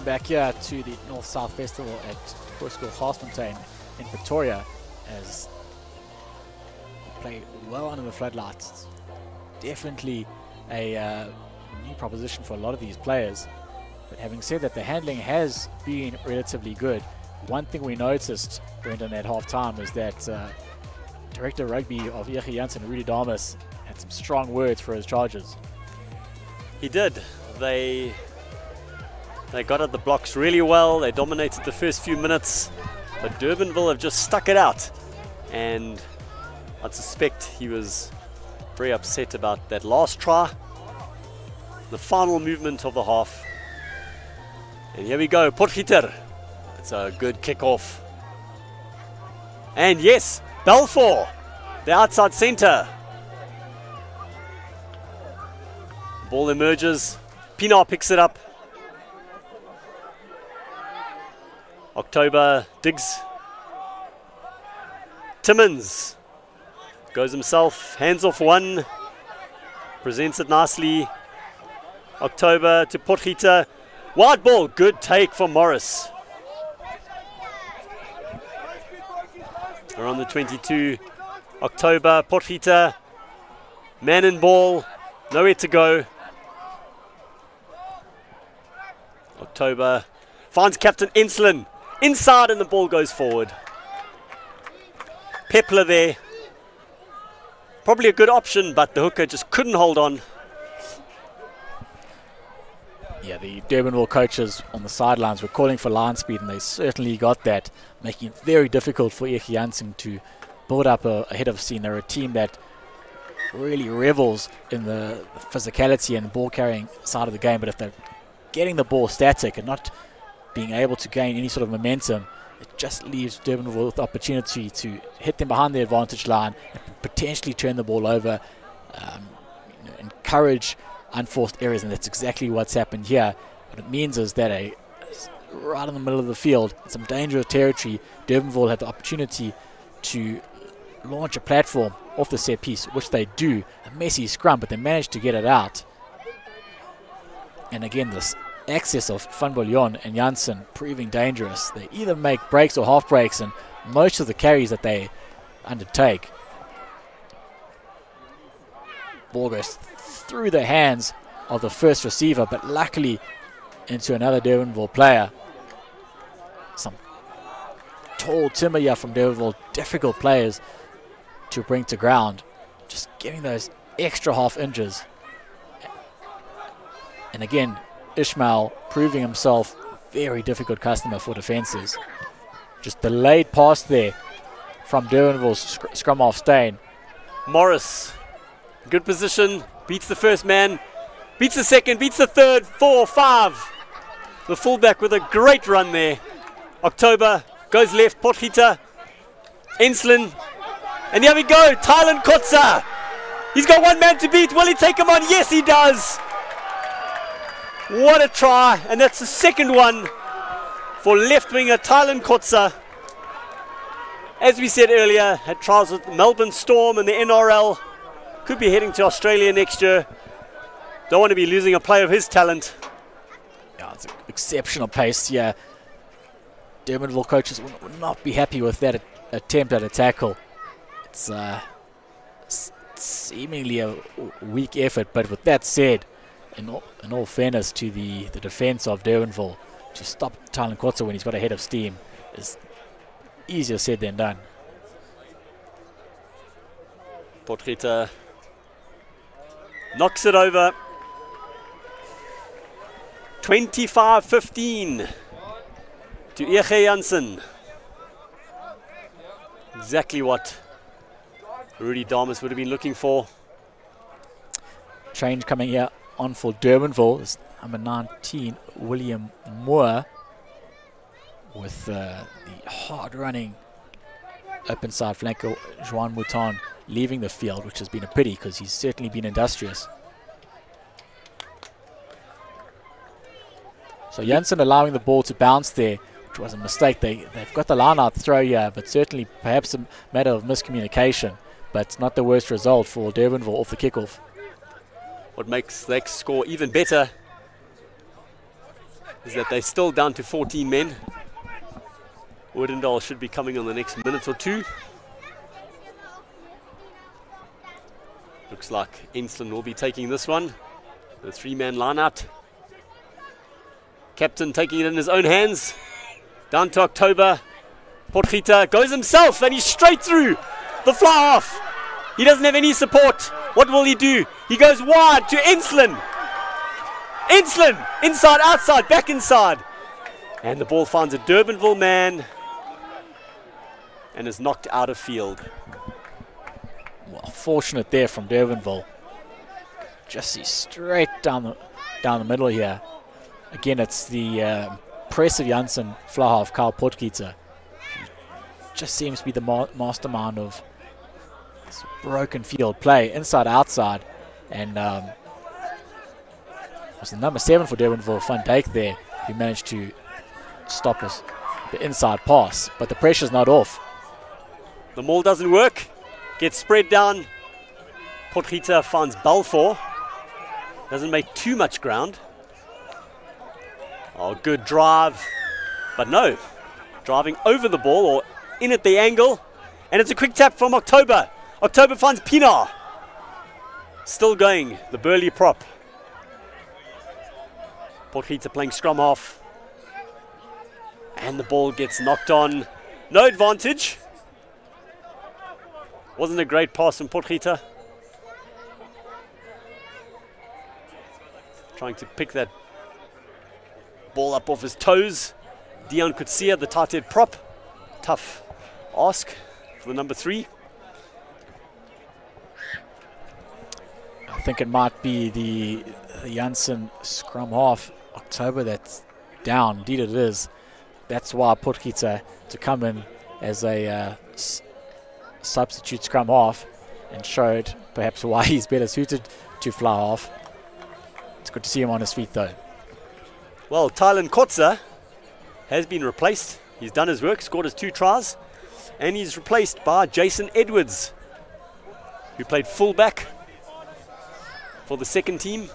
Speaker 3: back here to the North-South Festival at Hoërskool Garsfontein in Pretoria as we play well under the floodlights. It's definitely a new proposition for a lot of these players. But having said that, the handling has been relatively good. One thing we noticed, Brendan, at half-time is that Director of Rugby of EG Jansen, Rudy Damas, had some strong words for his charges.
Speaker 2: He did. They got at the blocks really well. They dominated the first few minutes, but Durbanville have just stuck it out. And I'd suspect he was very upset about that last try, the final movement of the half. And here we go, Potgieter. It's a good kick-off. And yes, Balfour, the outside centre. Ball emerges. Pienaar picks it up. October digs. Timmins goes himself, hands off one. Presents it nicely. October to Potgieter. Wide ball, good take from Morris. Around the 22. October, Potgieter. Man in ball, nowhere to go. October finds Captain Ensslin inside and the ball goes forward. Pepler there. Probably a good option, but the hooker just couldn't hold on.
Speaker 3: Yeah, the Durbanville coaches on the sidelines were calling for line speed, and they certainly got that, making it very difficult for EG Jansen to build up a head of steam. They're a team that really revels in the physicality and ball carrying side of the game, but if they're getting the ball static and not being able to gain any sort of momentum, it just leaves Durbanville with the opportunity to hit them behind the advantage line and potentially turn the ball over, encourage unforced errors, and that's exactly what's happened here. What it means is that right in the middle of the field, in some dangerous territory, Durbanville had the opportunity to launch a platform off the set piece, which they do. A messy scrum, but they managed to get it out. And again, this access of Van Bouillon and Jansen proving dangerous. They either make breaks or half breaks, and most of the carries that they undertake, ball goes through the hands of the first receiver, but luckily into another Durbanville player. Some tall timber here from Durbanville, difficult players to bring to ground, just giving those extra half inches. And again, Ishmael proving himself very difficult customer for defences. Just delayed pass there from Durbanville's scrum half Steyn.
Speaker 2: Morris, good position, beats the first man, beats the second, beats the third, 4, 5. The fullback with a great run there. October goes left, Potgieter, Ensslin, and here we go, Tylen Kotza. He's got one man to beat. Will he take him on? Yes, he does. What a try, and that's the second one for left winger Tylen Kotza. As we said earlier, had trials with Melbourne Storm and the NRL. Could be heading to Australia next year. Don't want to be losing a player of his talent.
Speaker 3: Yeah, it's an exceptional pace. Yeah, Durbanville coaches would not be happy with that attempt at a tackle. It's seemingly a weak effort, but with that said, in all fairness to the defence of Durbanville, to stop Tylen Kotza when he's got a head of steam is easier said than done.
Speaker 2: Potgieter knocks it over. 25-15 to EG Jansen. Exactly what Rudy Damas would have been looking for.
Speaker 3: Change coming here on for Durbanville is number 19, William Moore, with the hard-running open side flanker Juan Mouton leaving the field, which has been a pity because he's certainly been industrious. So Jansen allowing the ball to bounce there, which was a mistake. They've got the line out throw here, but certainly perhaps a matter of miscommunication, but not the worst result for Durbanville off the kickoff.
Speaker 2: What makes the score even better, is that they're still down to 14 men. Oudendal should be coming on the next minute or two. Looks like Ensslin will be taking this one. The three-man line-out. Captain taking it in his own hands. Down to October. Potgieter goes himself and he's straight through the fly-off. He doesn't have any support. What will he do? He goes wide to Ensslin. Ensslin, inside, outside, back inside. And the ball finds a Durbanville man and is knocked out of field.
Speaker 3: Well, fortunate there from Durbanville. Just see straight down the middle here. Again, it's the impressive Jansen fly half, Kyle Potgieter. Just seems to be the mastermind of this broken field play, inside, outside. And was the number 7 for Durbanville, Van Dijk there, who managed to stop the inside pass. But the pressure's not off.
Speaker 2: The maul doesn't work. Gets spread down. Potgieter finds Balfour. Doesn't make too much ground. Oh, good drive. But no. Driving over the ball or in at the angle. And it's a quick tap from October. October finds Pienaar. Still going, the Burley prop. Potgieter playing scrum half. And the ball gets knocked on. No advantage. Wasn't a great pass from Potgieter. Trying to pick that ball up off his toes. Dion Kutsia, the tight head prop. Tough ask for the number 3.
Speaker 3: I think it might be the Jansen scrum half, October, that's down. Indeed it is. That's why Potgieter to come in as a substitute scrum half and showed perhaps why he's better suited to fly half. It's good to see him on his feet though.
Speaker 2: Well, Tylen Kotza has been replaced. He's done his work, scored his 2 tries, and he's replaced by Jason Edwards, who played fullback for the second team.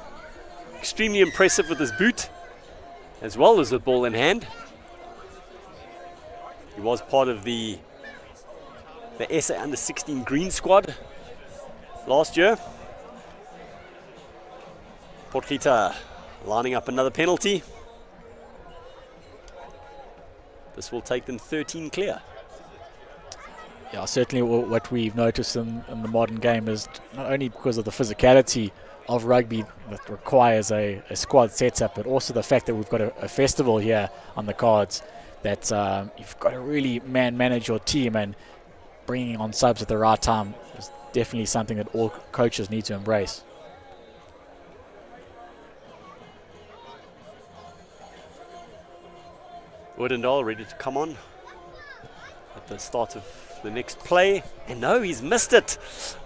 Speaker 2: Extremely impressive with his boot, as well as the ball in hand. He was part of the SA Under-16 Green Squad last year. Potgieter lining up another penalty. This will take them 13 clear.
Speaker 3: Yeah, certainly what we've noticed in the modern game is not only because of the physicality of rugby that requires a squad setup, but also the fact that we've got a festival here on the cards, that you've got to really manage your team, and bringing on subs at the right time is definitely something that all coaches need to embrace.
Speaker 2: Oudendal ready to come on at the start of the next play. And no, he's missed it.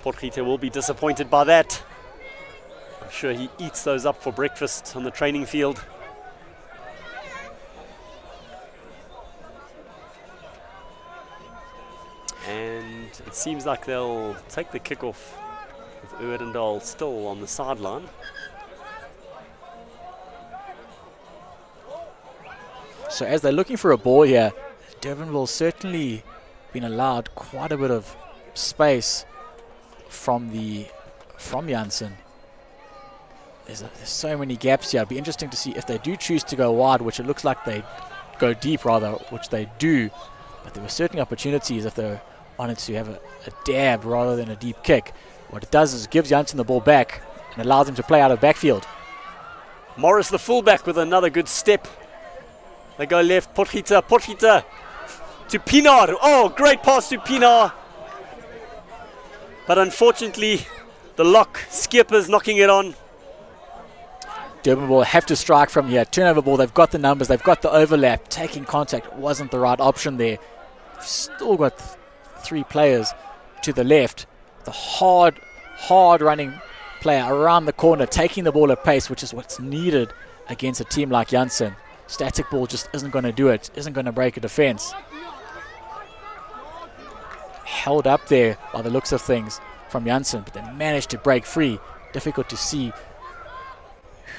Speaker 2: Potgieter will be disappointed by that. I'm sure he eats those up for breakfast on the training field. And it seems like they'll take the kickoff with Oudendal still on the sideline.
Speaker 3: So as they're looking for a ball here, Durbanville certainly been allowed quite a bit of space from Jansen. There's so many gaps here. It'll be interesting to see if they do choose to go wide, which it looks like they go deep rather, which they do. But there were certainly opportunities if they wanted to have a dab rather than a deep kick. What it does is it gives Jansen the ball back and allows him to play out of backfield.
Speaker 2: Morris, the fullback, with another good step. They go left. Potgieter to Pienaar. Oh, great pass to Pienaar. But unfortunately, the lock, Skipper's knocking it on.
Speaker 3: Durbanville have to strike from here. Turnover ball, they've got the numbers, they've got the overlap. Taking contact wasn't the right option there. Still got 3 players to the left. The hard running player around the corner, taking the ball at pace, which is what's needed against a team like Jansen. Static ball just isn't going to do it, isn't going to break a defense. Held up there by the looks of things from Jansen, but they managed to break free. Difficult to see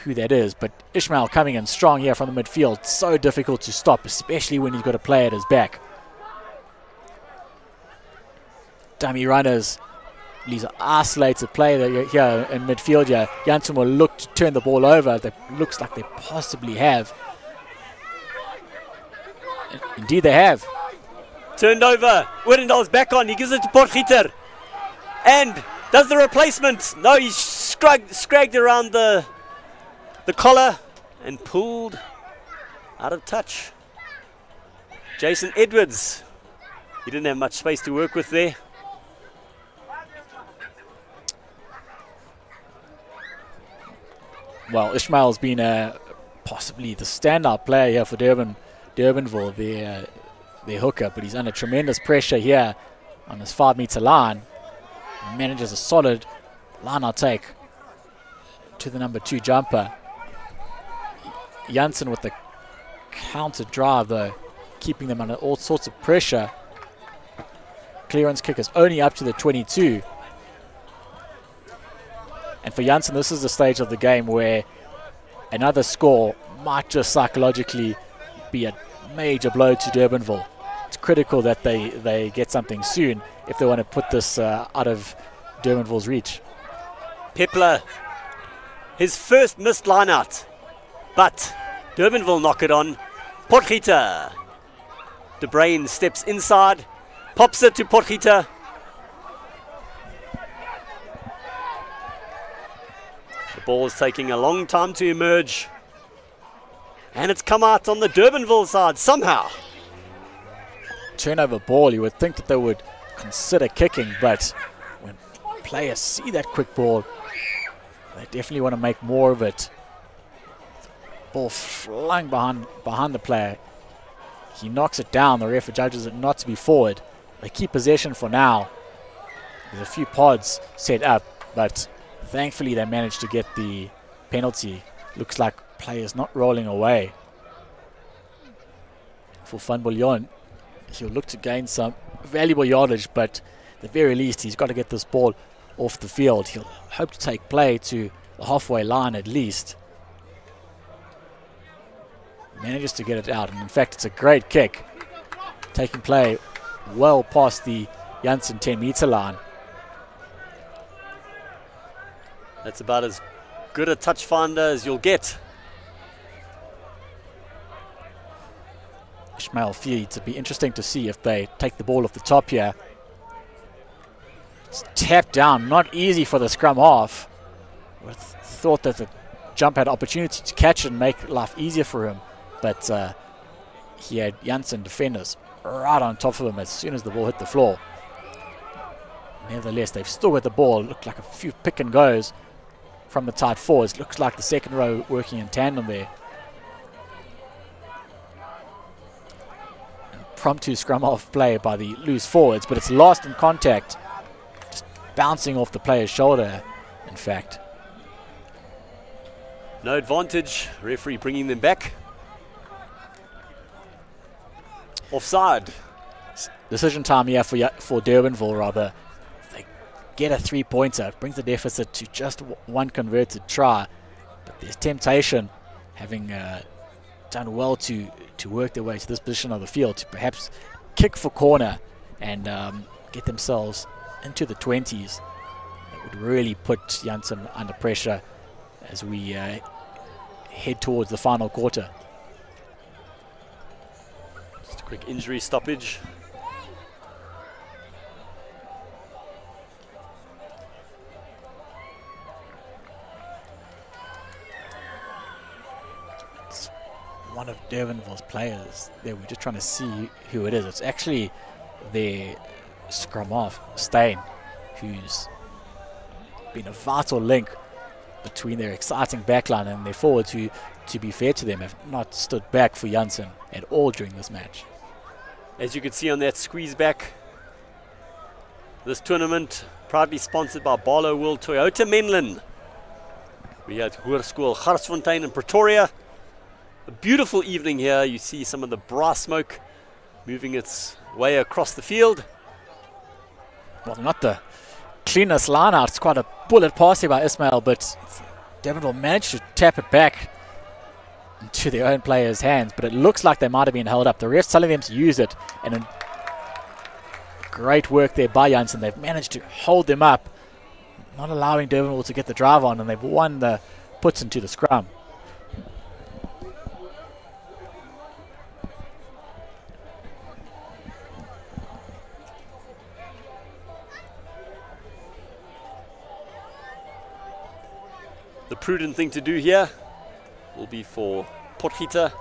Speaker 3: who that is, but Ishmael coming in strong here from the midfield. So difficult to stop, especially when he's got a player at his back. Dummy runners. He's an isolated player here in midfield here. Jansen will look to turn the ball over. That looks like they possibly have. Indeed they have.
Speaker 2: Turned over. Oudendaal's back on. He gives it to Potgieter. And does the replacement. No, he's scragged around the collar and pulled out of touch. Jason Edwards. He didn't have much space to work with there.
Speaker 3: Well, Ishmael's been possibly the standout player here for Durbanville, their hooker, but he's under tremendous pressure here on his 5-meter line. He manages a solid line-out take to the number 2 jumper. Jansen with the counter drive, though, keeping them under all sorts of pressure. Clearance kick is only up to the 22. And for Jansen, this is the stage of the game where another score might just psychologically be a major blow to Durbanville. It's critical that they get something soon if they want to put this out of Durbanville's reach.
Speaker 2: Pepler, his first missed line out, but Durbanville knock it on. Potgieter. De Bruin steps inside, pops it to Potgieter. The ball is taking a long time to emerge. And it's come out on the Durbanville side somehow.
Speaker 3: Turnover ball, you would think that they would consider kicking, but when players see that quick ball, they definitely want to make more of it. Ball flung behind the player. He knocks it down. The ref judges it not to be forward. They keep possession for now. There's a few pods set up, but thankfully they managed to get the penalty. Looks like players not rolling away. For Van Bouillon, he'll look to gain some valuable yardage, but at the very least he's got to get this ball off the field. He'll hope to take play to the halfway line at least. Manages to get it out, and in fact it's a great kick. Taking play well past the Jansen 10-meter line.
Speaker 2: That's about as good a touch finder as you'll get.
Speaker 3: Ishmael feeds. It'd be interesting to see if they take the ball off the top here. It's tapped down, not easy for the scrum half. Thought that the jump had opportunity to catch it and make life easier for him, but he had Jansen defenders right on top of him as soon as the ball hit the floor. Nevertheless, they've still got the ball. Looked like a few pick and goes from the tight forwards. Looks like the second row working in tandem there. Impromptu scrum half play by the loose forwards, but it's lost in contact. Just bouncing off the player's shoulder, in fact.
Speaker 2: No advantage. Referee bringing them back. Offside.
Speaker 3: Decision time here for Durbanville, rather. If they get a 3-pointer, it brings the deficit to just one converted try. But there's temptation, having done well to work their way to this position of the field, to perhaps kick for corner and get themselves into the 20s. That would really put Jansen under pressure as we head towards the final quarter.
Speaker 2: Just a quick injury stoppage.
Speaker 3: It's one of Durbanville's players there. We're just trying to see who it is. It's actually their scrum half, Steyn, who's been a vital link between their exciting backline and their forwards, who, to be fair to them, have not stood back for Jansen at all during this match.
Speaker 2: As you can see on that squeeze back, this tournament proudly sponsored by Barlow World Toyota Menlyn. We had Hoërskool Garsfontein in Pretoria. A beautiful evening here. You see some of the brass smoke moving its way across the field.
Speaker 3: Well, not the cleanest line out. It's quite a bullet pass here by Ismail, but Durbanville managed to tap it back into their own players' hands, but it looks like they might have been held up. The ref's telling them to use it, and great work there by Jansen. They've managed to hold them up, not allowing Durbanville to get the drive on, and they've won the puts into the scrum.
Speaker 2: The prudent thing to do here will be for Potgieter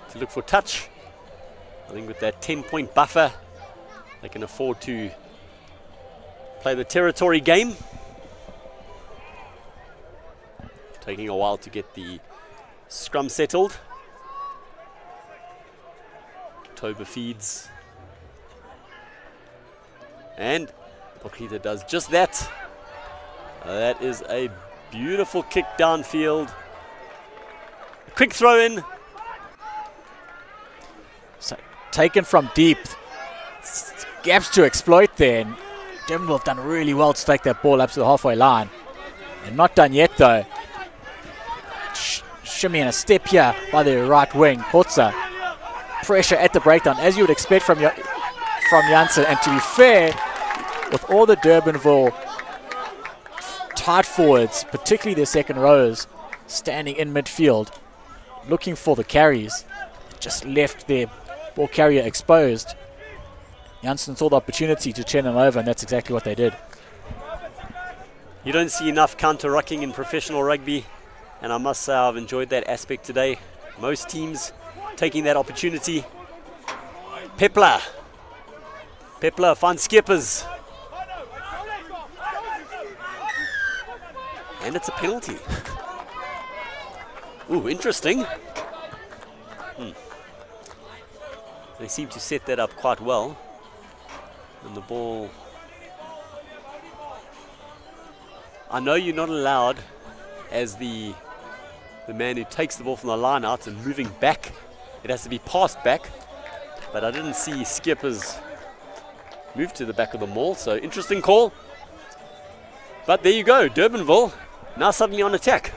Speaker 2: to look for touch. I think with that 10-point buffer, they can afford to play the territory game. Taking a while to get the scrum settled. Toba feeds. And Potgieter does just that. That is a beautiful kick downfield. A quick throw in.
Speaker 3: So taken from deep. Gaps to exploit there. And Durbanville have done really well to take that ball up to the halfway line. And not done yet though. Shimmy and a step here by the right wing. Potsa. Pressure at the breakdown as you would expect from Jansen. And to be fair, with all the Durbanville tight forwards, particularly their second rows, standing in midfield, looking for the carries, just left their ball carrier exposed. Jansen saw the opportunity to turn them over, and that's exactly what they did.
Speaker 2: You don't see enough counter-rucking in professional rugby, and I must say I've enjoyed that aspect today. Most teams taking that opportunity. Pepler finds Skippers. And it's a penalty. Ooh, interesting. They seem to set that up quite well. And the ball... I know you're not allowed, as the man who takes the ball from the line out and moving back, it has to be passed back. But I didn't see Skippers move to the back of the maul, so interesting call. But there you go, Durbanville now suddenly on attack.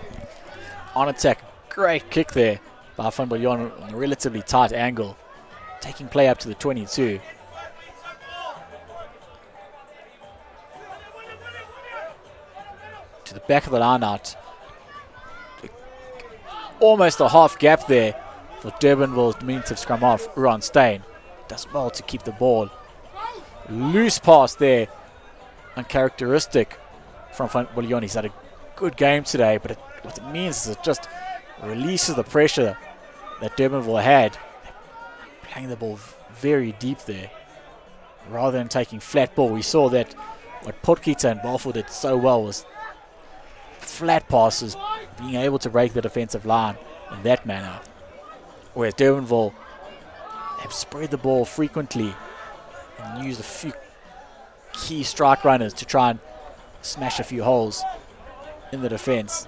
Speaker 3: On attack, great kick there by Van Biljon on a relatively tight angle, taking play up to the 22. To the back of the line out. Almost a half gap there for Durbanville's diminutive scrum half, Ron Steyn. Does well to keep the ball. Loose pass there, uncharacteristic from Van Biljon. He's had a good game today, but what it means is it just releases the pressure that Durbanville had. Playing the ball very deep there, rather than taking flat ball. We saw that what Potgieter and Balfour did so well was flat passes, being able to break the defensive line in that manner. Whereas Durbanville have spread the ball frequently and used a few key strike runners to try and smash a few holes in the defense.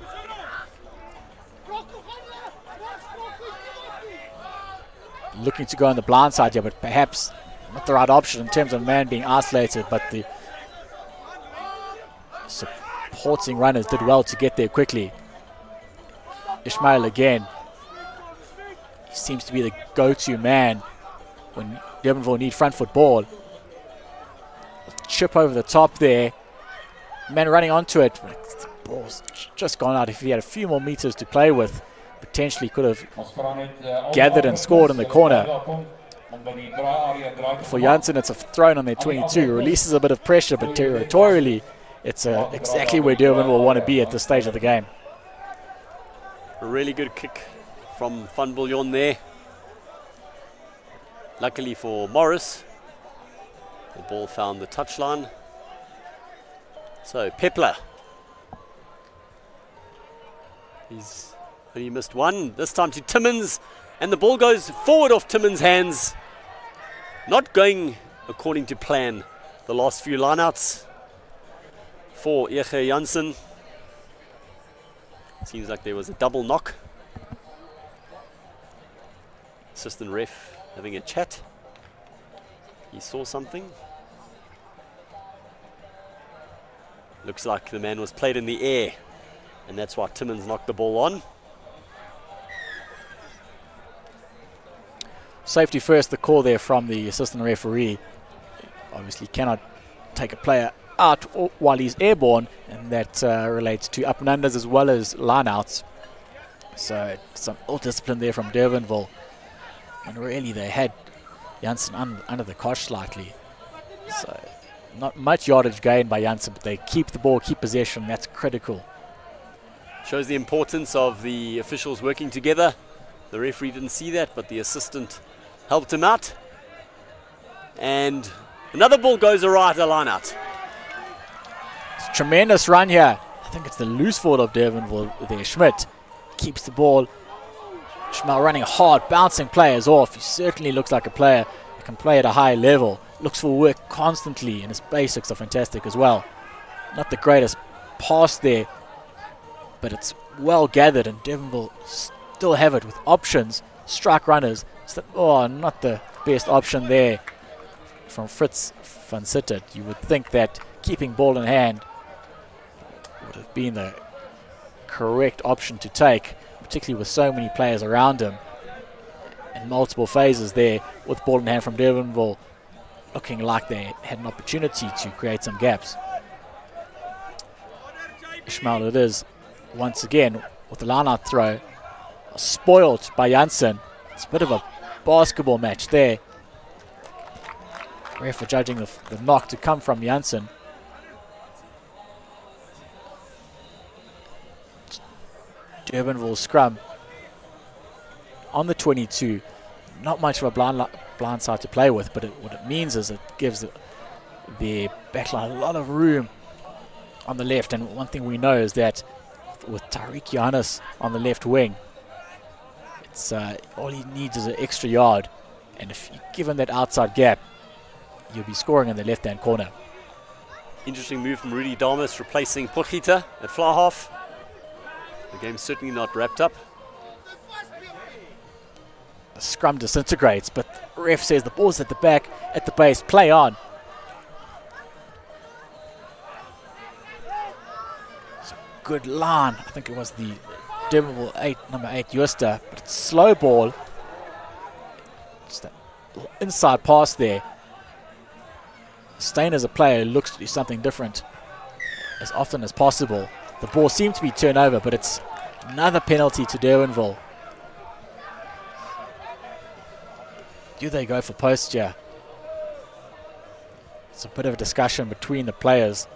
Speaker 3: Looking to go on the blind side here, but perhaps not the right option in terms of man being isolated, but the supporting runners did well to get there quickly. Ishmael again. He seems to be the go-to man when Durbanville need front foot ball. Chip over the top there. Man running onto it. But the ball's just gone out. If he had a few more meters to play with, potentially could have gathered and scored in the corner. For Jansen, it's a thrown on their 22. Releases a bit of pressure, but territorially, it's exactly where Durbanville will want to be at this stage of the game.
Speaker 2: A really good kick from Van Biljon there. Luckily for Morris, the ball found the touchline. So Pepler, he's only missed one, this time to Timmins, and the ball goes forward off Timmins' hands. Not going according to plan the last few lineouts for Eche Jansen. Seems like there was a double knock. Assistant ref having a chat. He saw something. Looks like the man was played in the air. And that's why Timmins knocked the ball on.
Speaker 3: Safety first, the call there from the assistant referee. Obviously cannot take a player out while he's airborne, and that relates to up and unders as well as line-outs. So some ill-discipline there from Durbanville. And really they had Jansen under the cosh slightly. So not much yardage gained by Jansen, but they keep the ball, keep possession. That's critical.
Speaker 2: Shows the importance of the officials working together. The referee didn't see that, but the assistant helped him out. And another ball goes awry at the line-out.
Speaker 3: It's a tremendous run here. I think it's the loose forward of Durbanville there. Schmidt keeps the ball. Ishmael running hard, bouncing players off. He certainly looks like a player that can play at a high level. Looks for work constantly, and his basics are fantastic as well. Not the greatest pass there, but it's well gathered, and Durbanville still have it with options, strike runners. Oh, not the best option there from Fritz van Sittert. You would think that keeping ball in hand would have been the correct option to take, particularly with so many players around him in multiple phases there, with ball in hand from Durbanville looking like they had an opportunity to create some gaps. Ishmael it is once again with the line-out throw, spoiled by Jansen. It's a bit of a basketball match there. Ref for judging the knock to come from Jansen. Durbanville scrum on the 22. Not much of a blind side to play with, but what it means is it gives the backline a lot of room on the left. And one thing we know is that with Tariq Johannes on the left wing, it's all he needs is an extra yard, and if you give him that outside gap, you'll be scoring in the left-hand corner.
Speaker 2: Interesting move from Rudy Damas replacing Potgieter at fly half. The game's certainly not wrapped up.
Speaker 3: The scrum disintegrates, but the ref says the ball's at the back, at the base, play on. It's a good line. I think it was the Durbanville number 8, Juster, but it's slow ball. Just that little inside pass there. Steyn as a player looks to do something different as often as possible. The ball seemed to be turned over, but it's another penalty to Durbanville. Do they go for post here? It's a bit of a discussion between the players.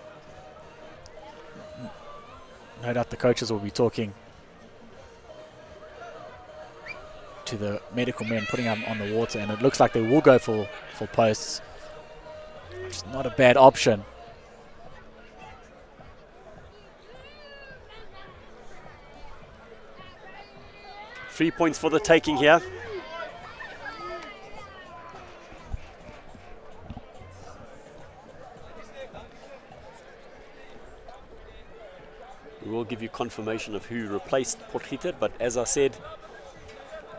Speaker 3: No doubt the coaches will be talking to the medical men putting them on the water, and it looks like they will go for posts. It's not a bad option.
Speaker 2: Three points for the taking here. We will give you confirmation of who replaced Potgieter, but as I said,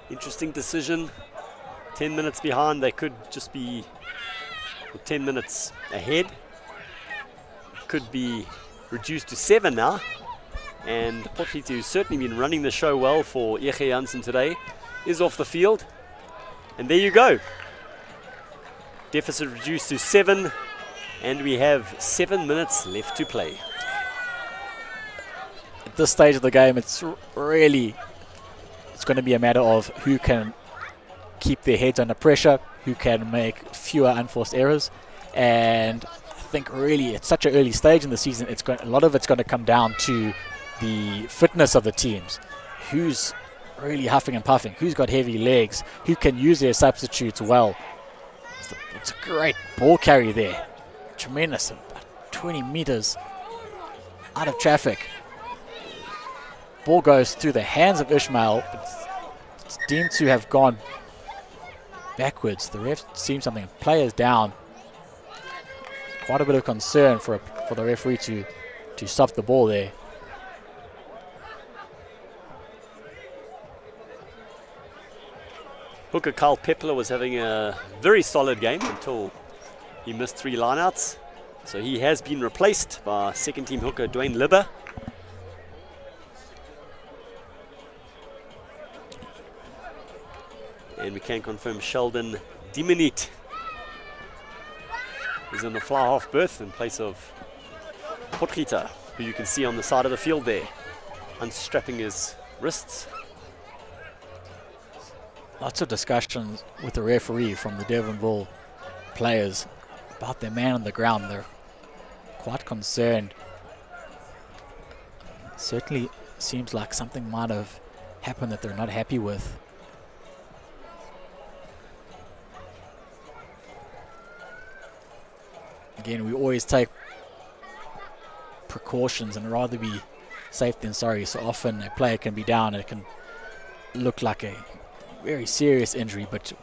Speaker 2: interesting decision. 10 minutes behind, they could just be 10 minutes ahead. Could be reduced to 7 now. And Potgieter, who's certainly been running the show well for Jansen today, is off the field. And there you go. Deficit reduced to 7, and we have 7 minutes left to play.
Speaker 3: At this stage of the game, it's going to be a matter of who can keep their heads under pressure, who can make fewer unforced errors. And I think really it's such an early stage in the season, a lot of it's going to come down to the fitness of the teams. Who's really huffing and puffing, who's got heavy legs, who can use their substitutes well. It's a great ball carry there. Tremendous, about 20 meters out of traffic. Ball goes through the hands of Ishmael, but it's deemed to have gone backwards. The ref seems something. Players down. Quite a bit of concern for the referee to stop the ball there.
Speaker 2: Hooker Carl Pepler was having a very solid game until he missed 3 lineouts. So he has been replaced by second team hooker Dwayne Libber. And we can confirm Sheldon Diminit is in the fly half berth in place of Potgieter, who you can see on the side of the field there, unstrapping his wrists.
Speaker 3: Lots of discussions with the referee from the Durbanville players about their man on the ground. They're quite concerned. Certainly seems like something might have happened that they're not happy with. Again, we always take precautions and rather be safe than sorry. So often a player can be down and it can look like a very serious injury, but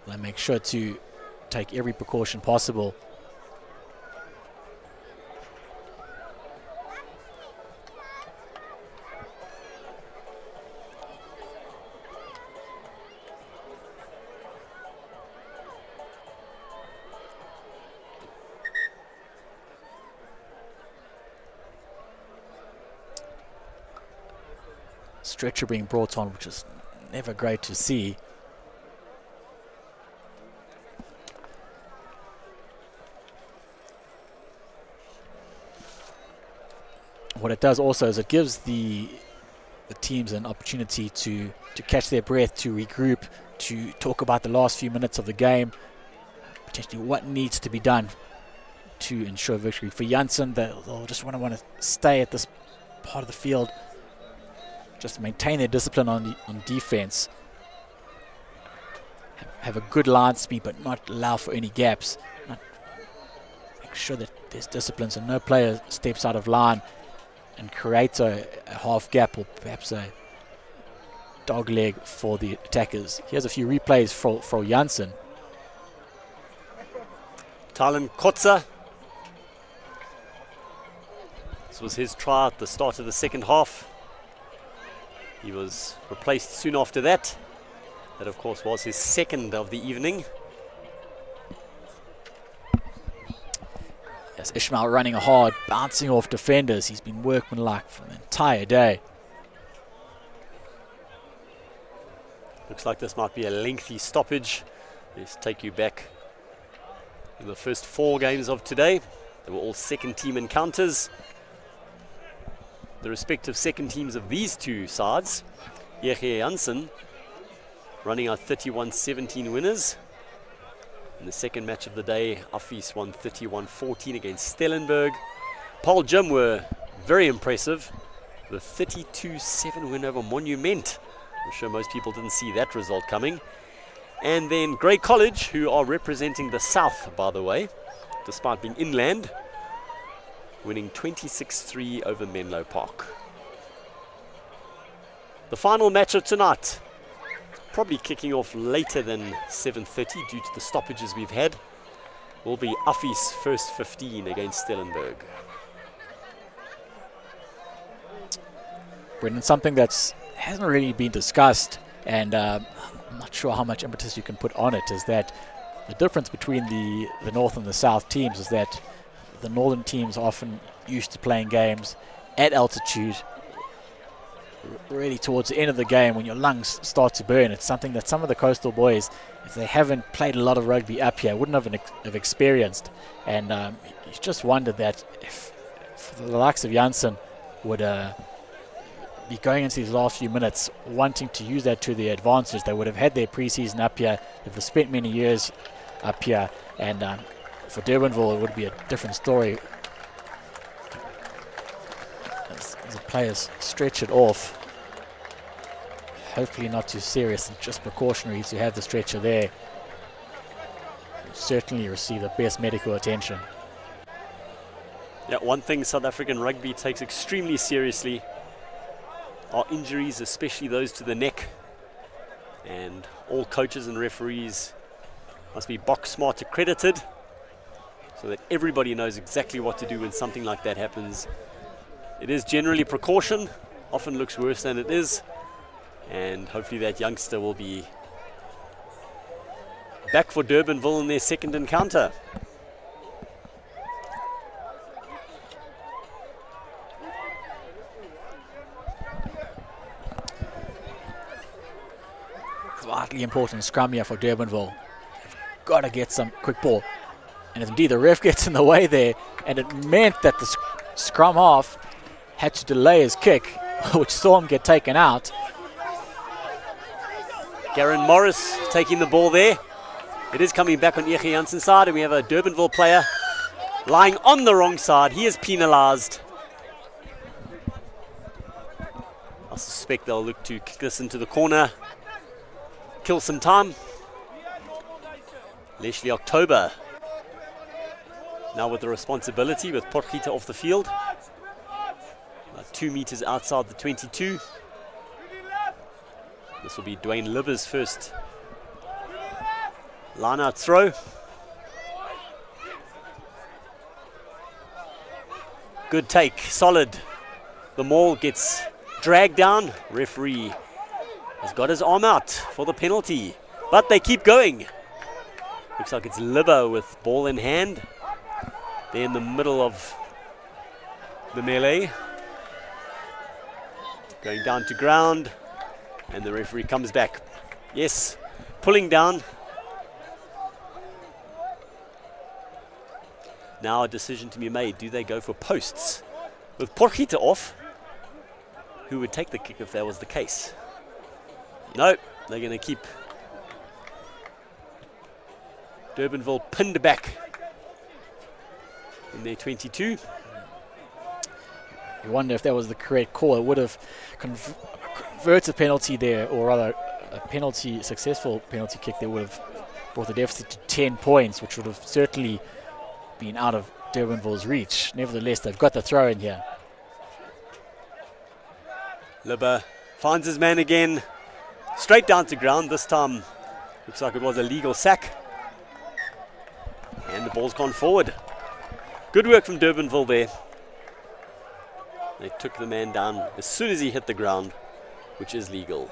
Speaker 3: they make sure to take every precaution possible. Stretcher being brought on, which is never great to see. What it does also is it gives the teams an opportunity to catch their breath, to regroup, to talk about the last few minutes of the game, potentially what needs to be done to ensure victory. For Jansen, they'll just want to stay at this part of the field, just maintain their discipline on defense, have a good line speed but not allow for any gaps, make sure that there's discipline so no player steps out of line and creates a half gap or perhaps a dog leg for the attackers. Here's a few replays for Jansen.
Speaker 2: Tylen Kotza. This was his try at the start of the second half. He was replaced soon after that. That, of course, was his second of the evening.
Speaker 3: Yes, Ishmael running hard, bouncing off defenders. He's been workmanlike for the entire day.
Speaker 2: Looks like this might be a lengthy stoppage. Let's take you back to the first 4 games of today. They were all second team encounters. The respective second teams of these two sides, Jansen running out 31-17 winners. In the second match of the day, Affies won 31-14 against Stellenberg. Paul Jim were very impressive. The 32-7 win over Monument. I'm sure most people didn't see that result coming. And then Grey College, who are representing the South, by the way, despite being inland, winning 26-3 over Menlo Park. The final match of tonight, probably kicking off later than 7:30 due to the stoppages we've had, will be Affies' first 15 against Stellenberg.
Speaker 3: Brendan, something that hasn't really been discussed, and I'm not sure how much impetus you can put on it, is that the difference between the North and the South teams is that the Northern teams are often used to playing games at altitude, really towards the end of the game when your lungs start to burn. It's something that some of the coastal boys, if they haven't played a lot of rugby up here, wouldn't have experienced. And you just wondered that if the likes of Jansen would be going into these last few minutes wanting to use that to their advantage. They would have had their pre-season up here, they've spent many years up here, and for Durbanville it would be a different story. As the players stretch it off, hopefully not too serious and just precautionary to have the stretcher there. You'll certainly receive the best medical attention.
Speaker 2: Yeah, one thing South African rugby takes extremely seriously are injuries, especially those to the neck. And all coaches and referees must be box smart accredited so that everybody knows exactly what to do when something like that happens. It is generally precaution, often looks worse than it is, and hopefully that youngster will be back for Durbanville in their second encounter.
Speaker 3: vitally important scrum here for Durbanville. They've got to get some quick ball. And indeed, the ref gets in the way there, and it meant that the scrum half had to delay his kick, which saw him get taken out.
Speaker 2: Garen Morris taking the ball there. It is coming back on Ege Jansen's side, and we have a Durbanville player lying on the wrong side. He is penalised. I suspect they'll look to kick this into the corner, kill some time. Leslie October now with the responsibility, with Potgieter off the field. About 2 meters outside the 22. This will be Dwayne Libber's first line-out throw. Good take, solid. The maul gets dragged down. Referee has got his arm out for the penalty, but they keep going. Looks like it's Libber with ball in hand. They're in the middle of the melee. Going down to ground, and the referee comes back. Yes, pulling down. Now a decision to be made. Do they go for posts? With Potgieter off, who would take the kick if that was the case? No, they're going to keep Durbanville pinned back in their 22.
Speaker 3: You wonder if that was the correct call. It would have converted a penalty there, or rather a successful penalty kick that would have brought the deficit to 10 points, which would have certainly been out of Durbanville's reach. Nevertheless, they've got the throw in here.
Speaker 2: Libber finds his man again, straight down to ground. This time looks like it was a legal sack, and the ball's gone forward. Good work from Durbanville there. They took the man down as soon as he hit the ground, which is legal.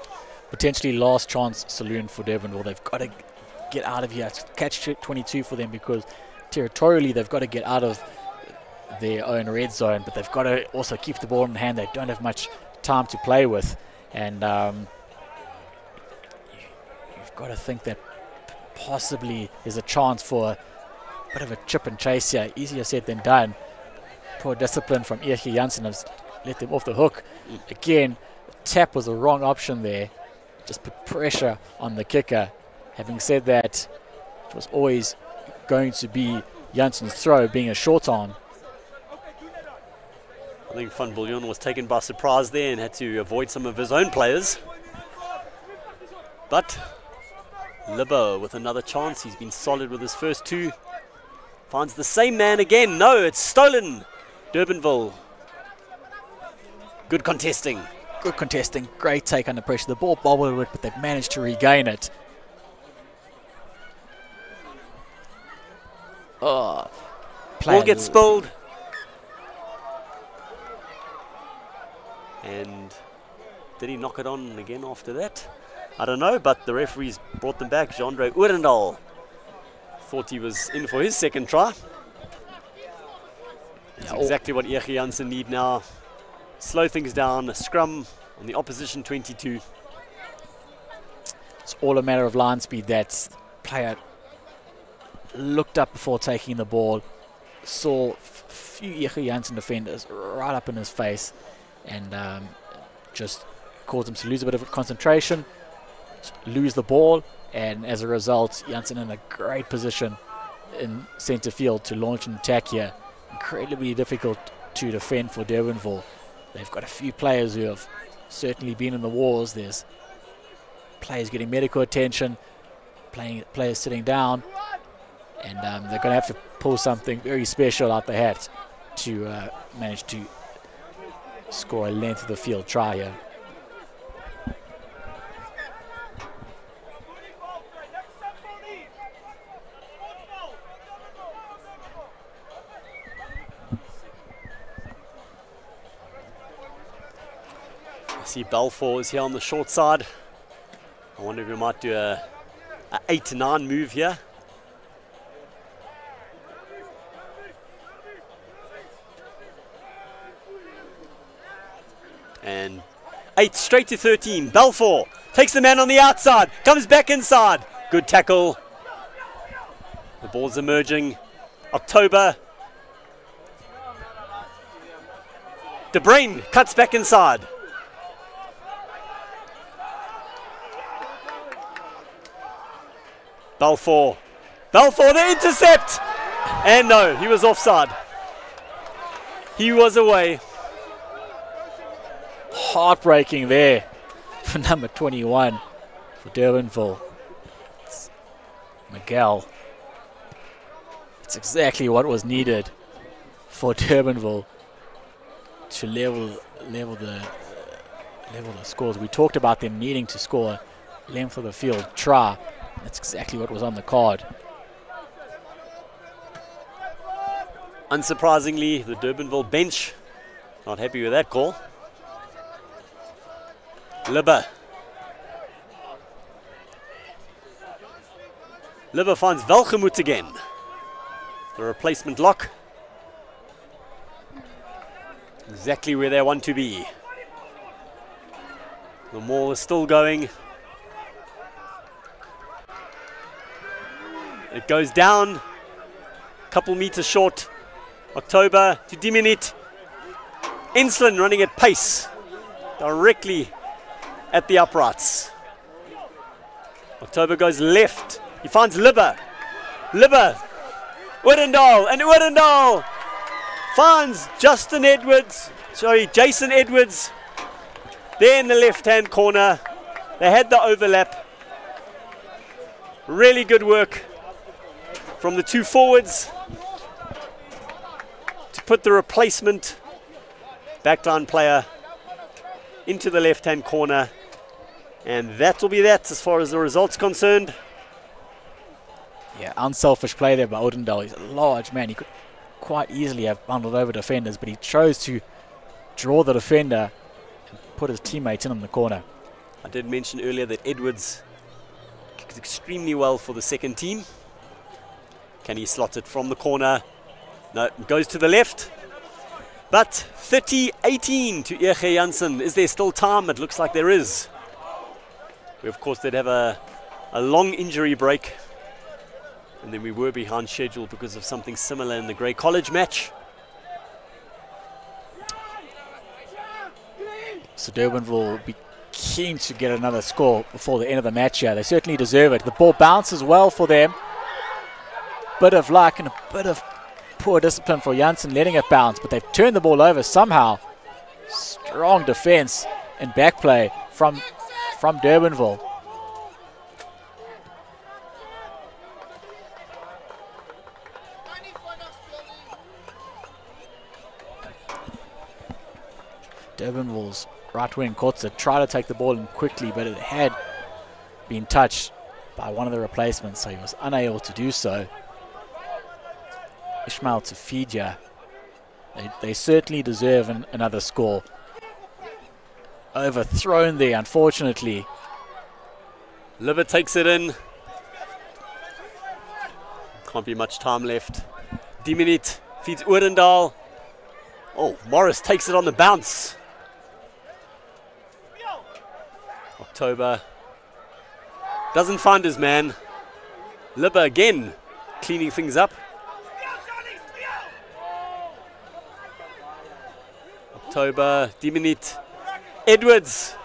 Speaker 3: Potentially last chance saloon for Durbanville. They've got to get out of here. It's catch 22 for them, because territorially they've got to get out of their own red zone, but they've got to also keep the ball in hand. They don't have much time to play with, and you've got to think that possibly there's a chance for a bit of a chip and chase here. Easier said than done. Poor discipline from Ege Jansen has let them off the hook. Again, tap was the wrong option there. Just put pressure on the kicker. Having said that, it was always going to be Jansen's throw, being a short arm.
Speaker 2: I think Van Biljon was taken by surprise there and had to avoid some of his own players. But Libbo with another chance. He's been solid with his first two. Finds the same man again. No, it's stolen. Durbanville. Good contesting.
Speaker 3: Good contesting. Great take under pressure. The ball bobbled with it, but they've managed to regain it. Oh,
Speaker 2: ball gets spilled. And did he knock it on again after that? I don't know, but the referees brought them back. Jandre Oerendal thought he was in for his second try. That's exactly what Ege Jansen need now. Slow things down, a scrum on the opposition 22.
Speaker 3: It's all a matter of line speed. That player looked up before taking the ball, saw a few Ege Jansen defenders right up in his face, and just caused him to lose a bit of concentration, lose the ball, and as a result, Jansen in a great position in centre field to launch an attack here. Incredibly difficult to defend for Durbanville. They've got a few players who have certainly been in the wars. There's players getting medical attention, players sitting down, and they're going to have to pull something very special out the hat to manage to score a length of the field try here.
Speaker 2: I see Balfour is here on the short side. I wonder if we might do a 8-9 move here. And 8 straight to 13. Balfour takes the man on the outside, comes back inside. Good tackle. The ball's emerging. October. De Bruyne cuts back inside. Balfour. Balfour, the intercept! And no, he was offside. He was away.
Speaker 3: Heartbreaking there for number 21 for Durbanville. It's Miguel. It's exactly what was needed for Durbanville to level the scores. We talked about them needing to score length of the field try. That's exactly what was on the card.
Speaker 2: Unsurprisingly, the Durbanville bench not happy with that call. Libba. Libba finds Welgemoed again. The replacement lock. Exactly where they want to be. The maul is still going. It goes down. Couple meters short. October to Diminit. Inslin running at pace. Directly at the uprights. October goes left. He finds Libba. Libba. Oudendal. And Oudendal finds Jason Edwards. There in the left-hand corner. They had the overlap. Really good work from the two forwards to put the replacement backline player into the left-hand corner. And that will be that as far as the results concerned.
Speaker 3: Yeah, unselfish play there by Oudendal. He's a large man. He could quite easily have bundled over defenders, but he chose to draw the defender and put his teammates in on the corner.
Speaker 2: I did mention earlier that Edwards kicked extremely well for the second team. Can he slot it from the corner? No, it goes to the left. But 30-18 to Ege Jansen. Is there still time? It looks like there is. We, of course, did have a long injury break. And then we were behind schedule because of something similar in the Grey College match.
Speaker 3: So Durbanville will be keen to get another score before the end of the match here. They certainly deserve it. The ball bounces well for them. Bit of luck and a bit of poor discipline for Jansen letting it bounce, but they've turned the ball over somehow. Strong defense and back play from Durbanville. Durbanville's right wing Kotze tried to take the ball in quickly, but it had been touched by one of the replacements, so he was unable to do so. Ishmael Tafidja, they certainly deserve another score. Overthrown there, unfortunately.
Speaker 2: Libba takes it in. Can't be much time left. Diminit feeds Oudendal. Oh, Morris takes it on the bounce. October doesn't find his man. Libba again cleaning things up. October, Diminit, Edwards,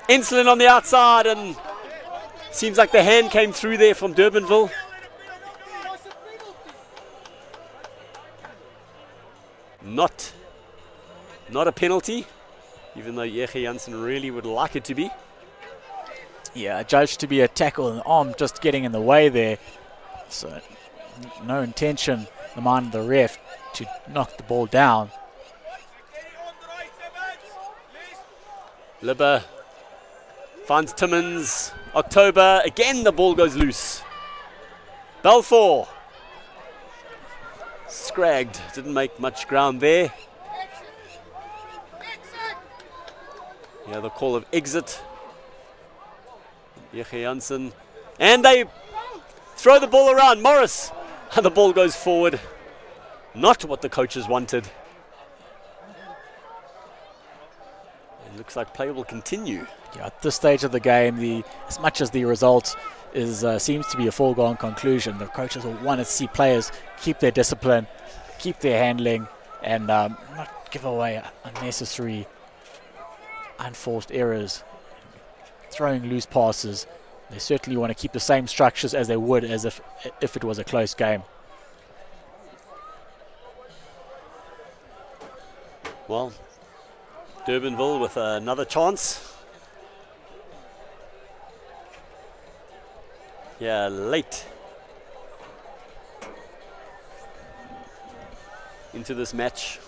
Speaker 2: Insulin on the outside, and seems like the hand came through there from Durbanville. Not a penalty, even though Ege Jansen really would like it to be.
Speaker 3: Yeah, judged to be a tackle and arm just getting in the way there. So no intention, the mind of the ref, to knock the ball down.
Speaker 2: Libba finds Timmins. October, again the ball goes loose. Balfour. Scragged, didn't make much ground there. Yeah, the call of exit. Ege Jansen. And they throw the ball around. Morris. And the ball goes forward. Not what the coaches wanted. It looks like play will continue.
Speaker 3: Yeah, at this stage of the game, as much as the result is seems to be a foregone conclusion, the coaches will want to see players keep their discipline, keep their handling, and not give away unnecessary, unforced errors, throwing loose passes. They certainly want to keep the same structures as they would as if it was a close game.
Speaker 2: Well, Durbanville with another chance. Yeah, late into this match.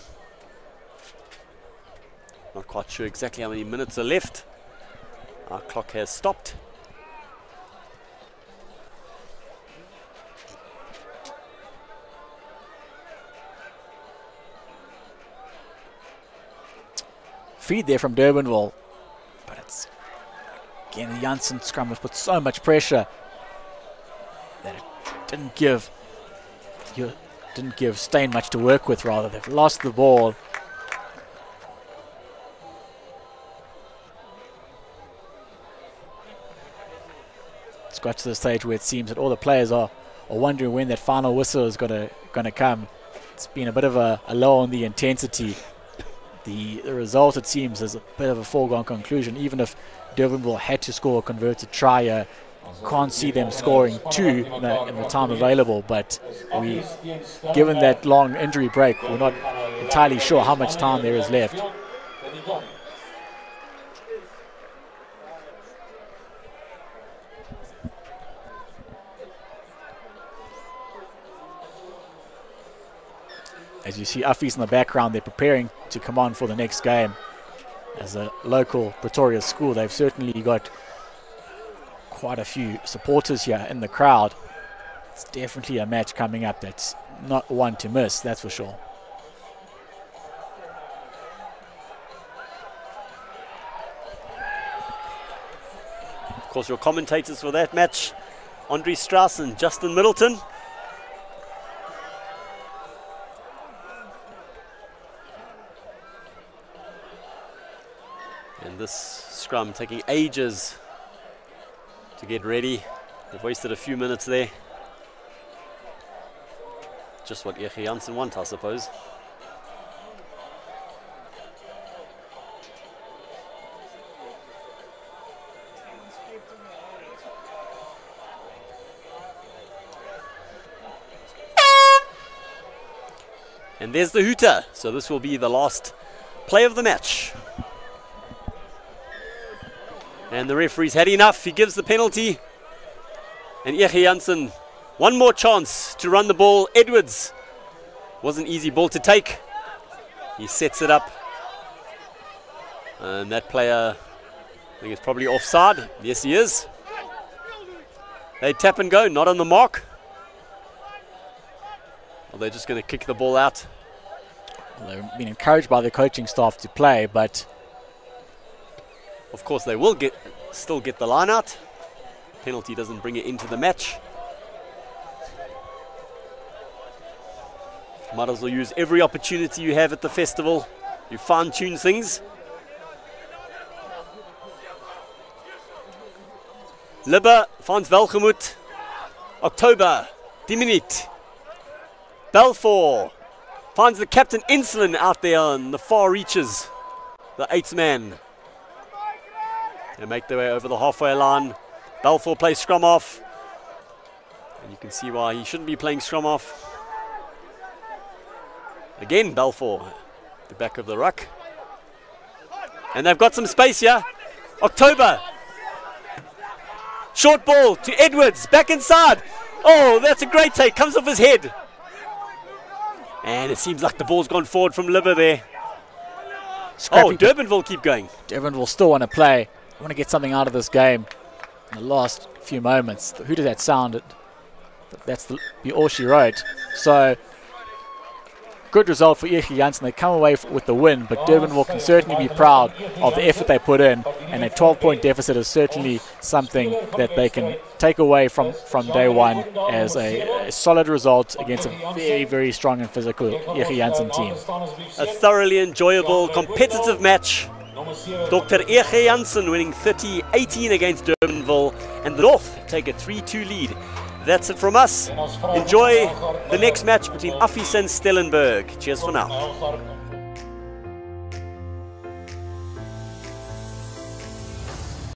Speaker 2: Not quite sure exactly how many minutes are left. Our clock has stopped.
Speaker 3: Feed there from Durbanville, but it's again the Jansen scrum has put so much pressure that it didn't give Steyn much to work with. Rather, they've lost the ball. It's got to the stage where it seems that all the players are wondering when that final whistle is going to come. It's been a bit of a low on the intensity. The result, it seems, is a bit of a foregone conclusion. Even if Durbanville had to score a converted try, can't see them scoring two in the time available. But given that long injury break, we're not entirely sure how much time there is left. As you see Affies in the background, they're preparing to come on for the next game. As a local Pretoria school, they've certainly got quite a few supporters here in the crowd. It's definitely a match coming up that's not one to miss, that's for sure.
Speaker 2: Of course, your commentators for that match, Andre Strauss and Justin Middleton. And this scrum taking ages to get ready. They've wasted a few minutes there. Just what Jansen want, I suppose. And there's the hooter. So this will be the last play of the match. And the referee's had enough. He gives the penalty. And Jansen, one more chance to run the ball. Edwards, wasn't easy ball to take. He sets it up. And that player, I think, is probably offside. Yes, he is. They tap and go, not on the mark. Well, they're just going to kick the ball out.
Speaker 3: Well, they've been encouraged by the coaching staff to play, but
Speaker 2: of course, they will still get the line out. Penalty doesn't bring it into the match. Might as well use every opportunity you have at the festival. You fine-tune things. Libbe, Frans Welgemoed. October, 10 minutes. Balfour finds the captain Insulin out there on the far reaches. The 8th man. They make their way over the halfway line. Balfour plays scrum off. And you can see why he shouldn't be playing scrum off. Again, Balfour, the back of the ruck. And they've got some space here. October. Short ball to Edwards, back inside. Oh, that's a great take, comes off his head. And it seems like the ball's gone forward from Libbe there. Oh, Durbanville keep going.
Speaker 3: Durbanville still want to play. Want to get something out of this game in the last few moments. Who did that sound? That's the all she wrote. So, good result for Jansen. They come away with the win, but Durbanville can certainly be proud of the effort they put in, and a 12-point deficit is certainly something that they can take away from day one as a solid result against a very, very strong and physical Jansen team.
Speaker 2: A thoroughly enjoyable, competitive match. Dr. Ege Jansen winning 30-18 against Durbanville, and the North take a 3-2 lead. That's it from us. Enjoy the next match between Affie and Stellenberg. Cheers for now.